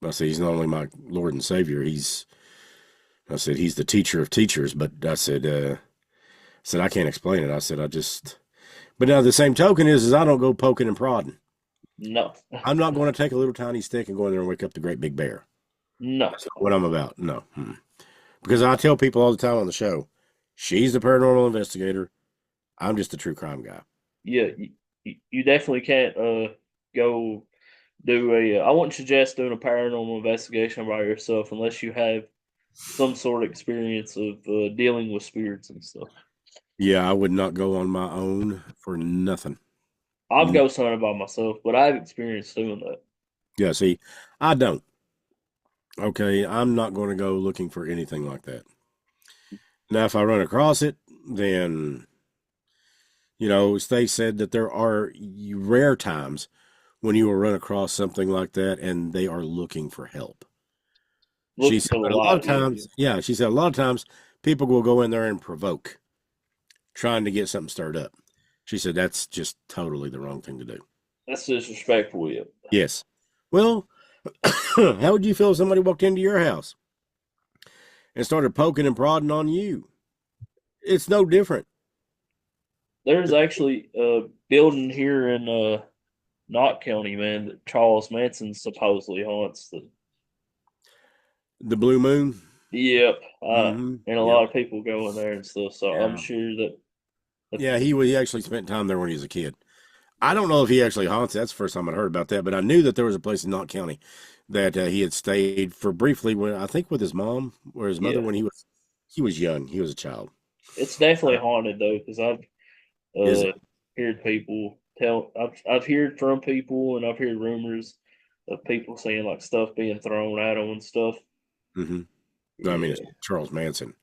I said, He's not only my Lord and Savior, I said, He's the teacher of teachers. But I said, I can't explain it. I said, but now the same token is I don't go poking and prodding. No. I'm not going to take a little tiny stick and go in there and wake up the great big bear. No. That's not what I'm about. No. Because I tell people all the time on the show, she's the paranormal investigator. I'm just a true crime guy. Yeah, you definitely can't go do a I wouldn't suggest doing a paranormal investigation by yourself unless you have some sort of experience of dealing with spirits and stuff. Yeah, I would not go on my own for nothing. I've ghost hunted by myself, but I've experienced doing that. Yeah, see, I don't. Okay, I'm not going to go looking for anything like that. Now, if I run across it, then, they said that there are rare times when you will run across something like that and they are looking for help. She Looking said, for the but a lot light, of yeah. times, yeah, she said, a lot of times people will go in there and provoke, trying to get something stirred up. She said, that's just totally the wrong thing to do. That's disrespectful, yeah. Yes. Well, how would you feel if somebody walked into your house and started poking and prodding on you? It's no different. There's actually a building here in Knott County, man, that Charles Manson supposedly haunts. The Blue Moon. Yep, Mm-hmm. and a Yep. lot of people go in there and stuff. So I'm Yeah. sure that Yeah, he actually spent time there when he was a kid. I don't know if he actually haunts it. That's the first time I'd heard about that, but I knew that there was a place in Knott County that he had stayed for briefly when I think with his mom or his mother yeah, when he was young. He was a child. it's definitely haunted though because I've Is it? heard people tell. I've heard from people and I've heard rumors of people saying like stuff being thrown at them and stuff. Mm-hmm. I mean, it's Yeah, Charles Manson.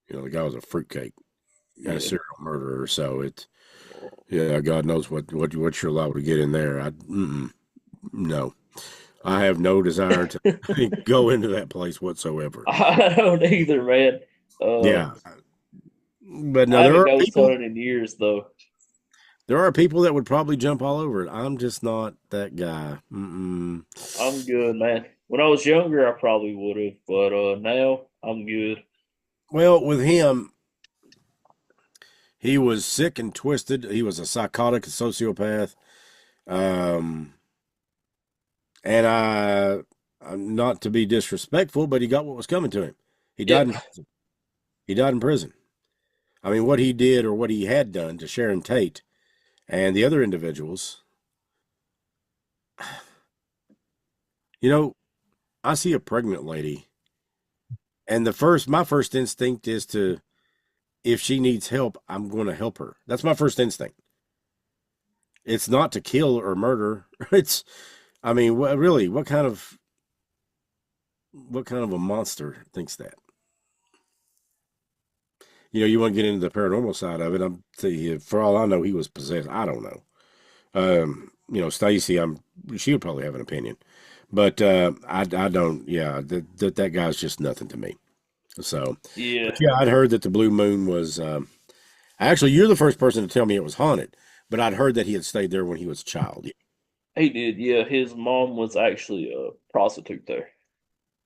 The guy was a fruitcake and a yeah. serial murderer. So yeah, God knows what you're allowed to get in there. No, I have no desire to go into that place whatsoever. I don't either, man. Uh, Yeah, but no, I haven't ghost hunted in years though. there are people that would probably jump all over it. I'm just not that guy. Mm-mm. I'm good, man. When I was younger, I probably would have, but now I'm good. Well, with him, he was sick and twisted. He was a psychotic, a sociopath. Um, and I'm not to be disrespectful, but he got what was coming to him. He Yeah, died in prison. He died in prison. I mean, what he did or what he had done to Sharon Tate and the other individuals, you know, I see a pregnant lady, and my first instinct is to, if she needs help, I'm going to help her. That's my first instinct. It's not to kill or murder. I mean, really, what kind of a monster thinks that? You want to get into the paranormal side of it. I'm tell you, for all I know, he was possessed. I don't know. Stacy, she would probably have an opinion, but I don't. Yeah, that guy's just nothing to me. So, yeah. but yeah, I'd heard that the Blue Moon was. Actually, you're the first person to tell me it was haunted, but I'd heard that he had stayed there when he was a child. He did, yeah. His mom was actually a prostitute there.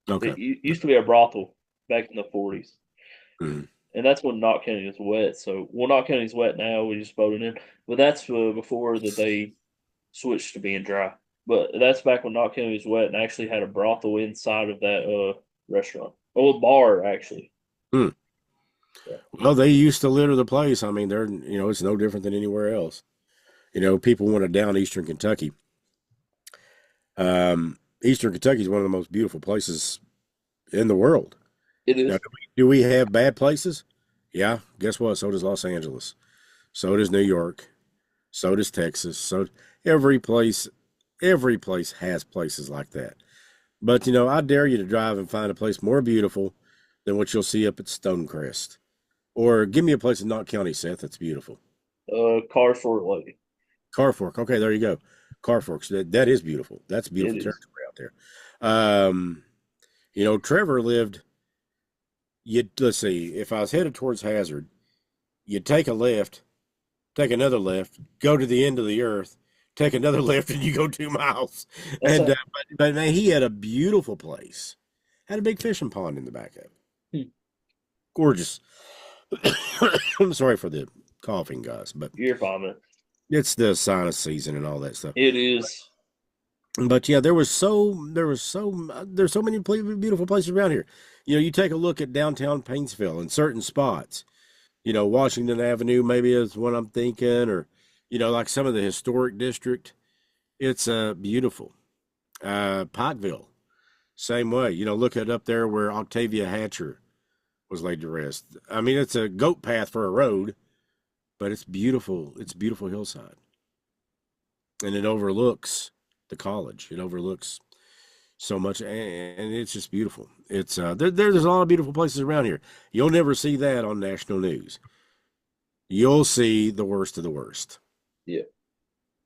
Okay. It used to be a brothel back in the 40s. Mhm. And that's when Knott County was wet. So, well, Knott County's wet now. We just voted in, but that's before that they switched to being dry. But that's back when Knott County was wet and actually had a brothel inside of that restaurant. Oh, bar actually. Hmm. Yeah, Well, they used to litter the place. I mean, it's no different than anywhere else. People want to down Eastern Kentucky. Eastern Kentucky is one of the most beautiful places in the world. it Now, is. do we have bad places? Yeah. Guess what? So does Los Angeles. So does New York. So does Texas. So every place, every place has places like that. But I dare you to drive and find a place more beautiful than what you'll see up at Stonecrest. Or give me a place in Knott County, Seth, that's beautiful. Car Fort Lake. Carfork. Okay, there you go. Carforks. That is beautiful. That's It beautiful is. territory out there. Um, Trevor lived. You let's see. If I was headed towards Hazard, you'd take a left, take another left, go to the end of the earth, take another left, and you go 2 miles. That's And a but man, he had a beautiful place. Had a big fishing pond in the back of it. hmm, Gorgeous. I'm sorry for the coughing, guys, but you're fine, man. it's the sinus season and all that stuff. It is. But yeah, there's so many beautiful places around here. You take a look at downtown Paintsville in certain spots. Washington Avenue maybe is what I'm thinking, or like some of the historic district. It's beautiful. Pikeville, same way. Look at up there where Octavia Hatcher was laid to rest. I mean, it's a goat path for a road, but it's beautiful. It's a beautiful hillside, and it overlooks the college. It overlooks so much, and it's just beautiful. It's there's a lot of beautiful places around here. You'll never see that on national news. You'll see the worst of the worst Yeah.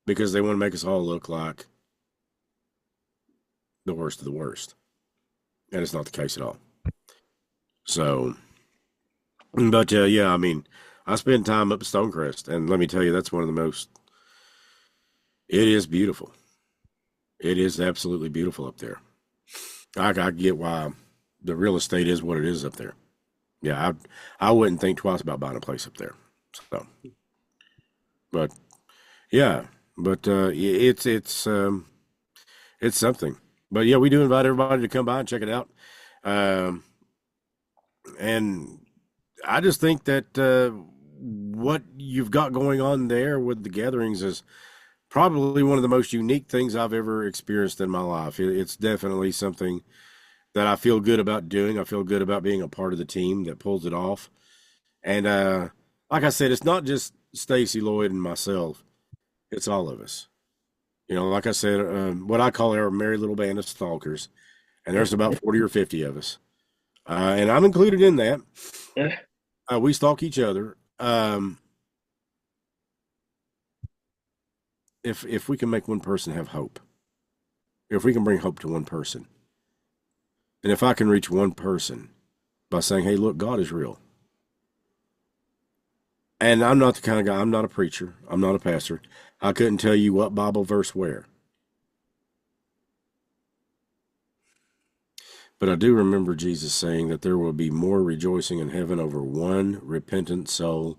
because they want to make us all look like the worst of the worst, and it's not the case at all. So, but yeah, I mean, I spend time up at Stonecrest, and let me tell you, that's one of the most. It is beautiful. It is absolutely beautiful up there. I get why the real estate is what it is up there. Yeah, I wouldn't think twice about buying a place up there. So, but yeah, but it's something. But yeah, we do invite everybody to come by and check it out. Um, and I just think that what you've got going on there with the gatherings is probably one of the most unique things I've ever experienced in my life. It's definitely something that I feel good about doing. I feel good about being a part of the team that pulls it off. And like I said, it's not just Stacy Lloyd and myself; it's all of us. Like I said, what I call our merry little band of stalkers, and there's about 40 or 50 of us, and I'm included in that. We stalk each other. If we can make one person have hope, if we can bring hope to one person, and if I can reach one person by saying, "Hey, look, God is real," and I'm not the kind of guy. I'm not a preacher. I'm not a pastor. I couldn't tell you what Bible verse where, but I do remember Jesus saying that there will be more rejoicing in heaven over one repentant soul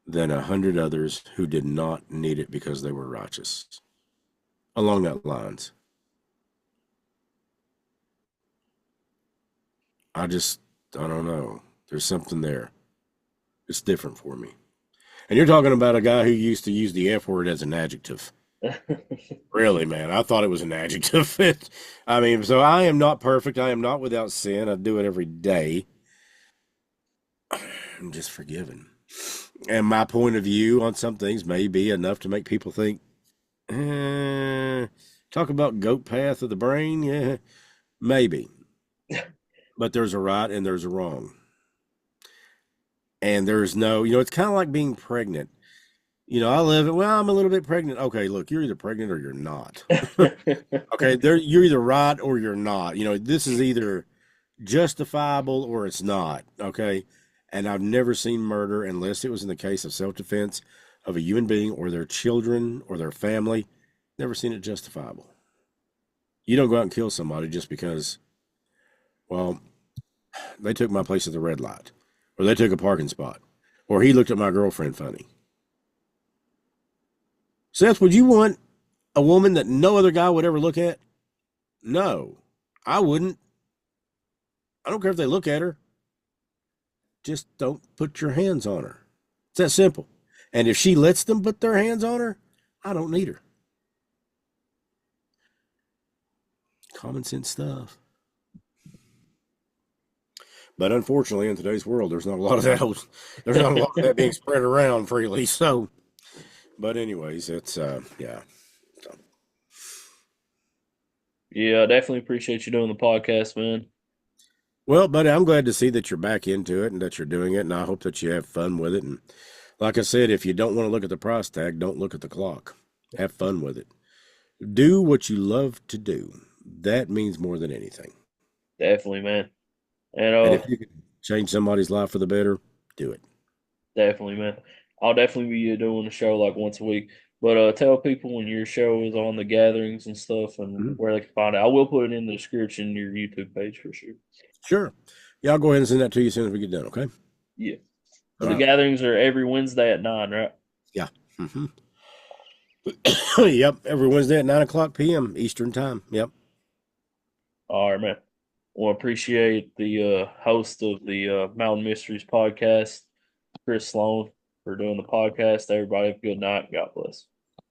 than 100 others who did not need it because they were righteous. Along that lines, I don't know. There's something there. It's different for me. And you're talking about a guy who used to use the F word as an adjective. Really, man. I thought it was an adjective. I mean, so I am not perfect. I am not without sin. I do it every day. I'm just forgiven. And my point of view on some things may be enough to make people think, talk about goat path of the brain. Yeah, maybe. But there's a right and there's a wrong. And there's no, it's kind of like being pregnant. I live it. Well, I'm a little bit pregnant. Okay, look, you're either pregnant or you're not. Okay, you're either right or you're not. This is either justifiable or it's not. Okay, and I've never seen murder unless it was in the case of self-defense. of a human being or their children or their family. Never seen it justifiable. You don't go out and kill somebody just because, well, they took my place at the red light, or they took a parking spot, or he looked at my girlfriend funny. Seth, would you want a woman that no other guy would ever look at? No, I wouldn't. I don't care if they look at her. Just don't put your hands on her. It's that simple. And if she lets them put their hands on her, I don't need her. Common sense stuff. But unfortunately, in today's world, there's not a lot of that. There's not a lot of that being spread around freely. So, but anyways, it's yeah. So, Yeah, I definitely appreciate you doing the podcast, man. well, buddy, I'm glad to see that you're back into it and that you're doing it, and I hope that you have fun with it. And like I said, if you don't want to look at the price tag, don't look at the clock. Have fun with it. Do what you love to do. That means more than anything. Definitely, man. And And if you can change somebody's life for the better, do it. definitely, man. I'll definitely be doing a show like once a week. But tell people when your show is on the gatherings and stuff and Mhm. where they can find it. I will put it in the description of your YouTube page for sure. Sure. Yeah, I'll go ahead and send that to you as soon as we get done, okay? Yeah. All But the right. gatherings are every Wednesday at 9, right? Yeah. Hmm. Yep. Every Wednesday at 9 o'clock p.m. Eastern Time. Yep. All right, man. Well, appreciate the host of the Mountain Mysteries podcast, Chris Sloan, for doing the podcast. Everybody have a good night. God bless.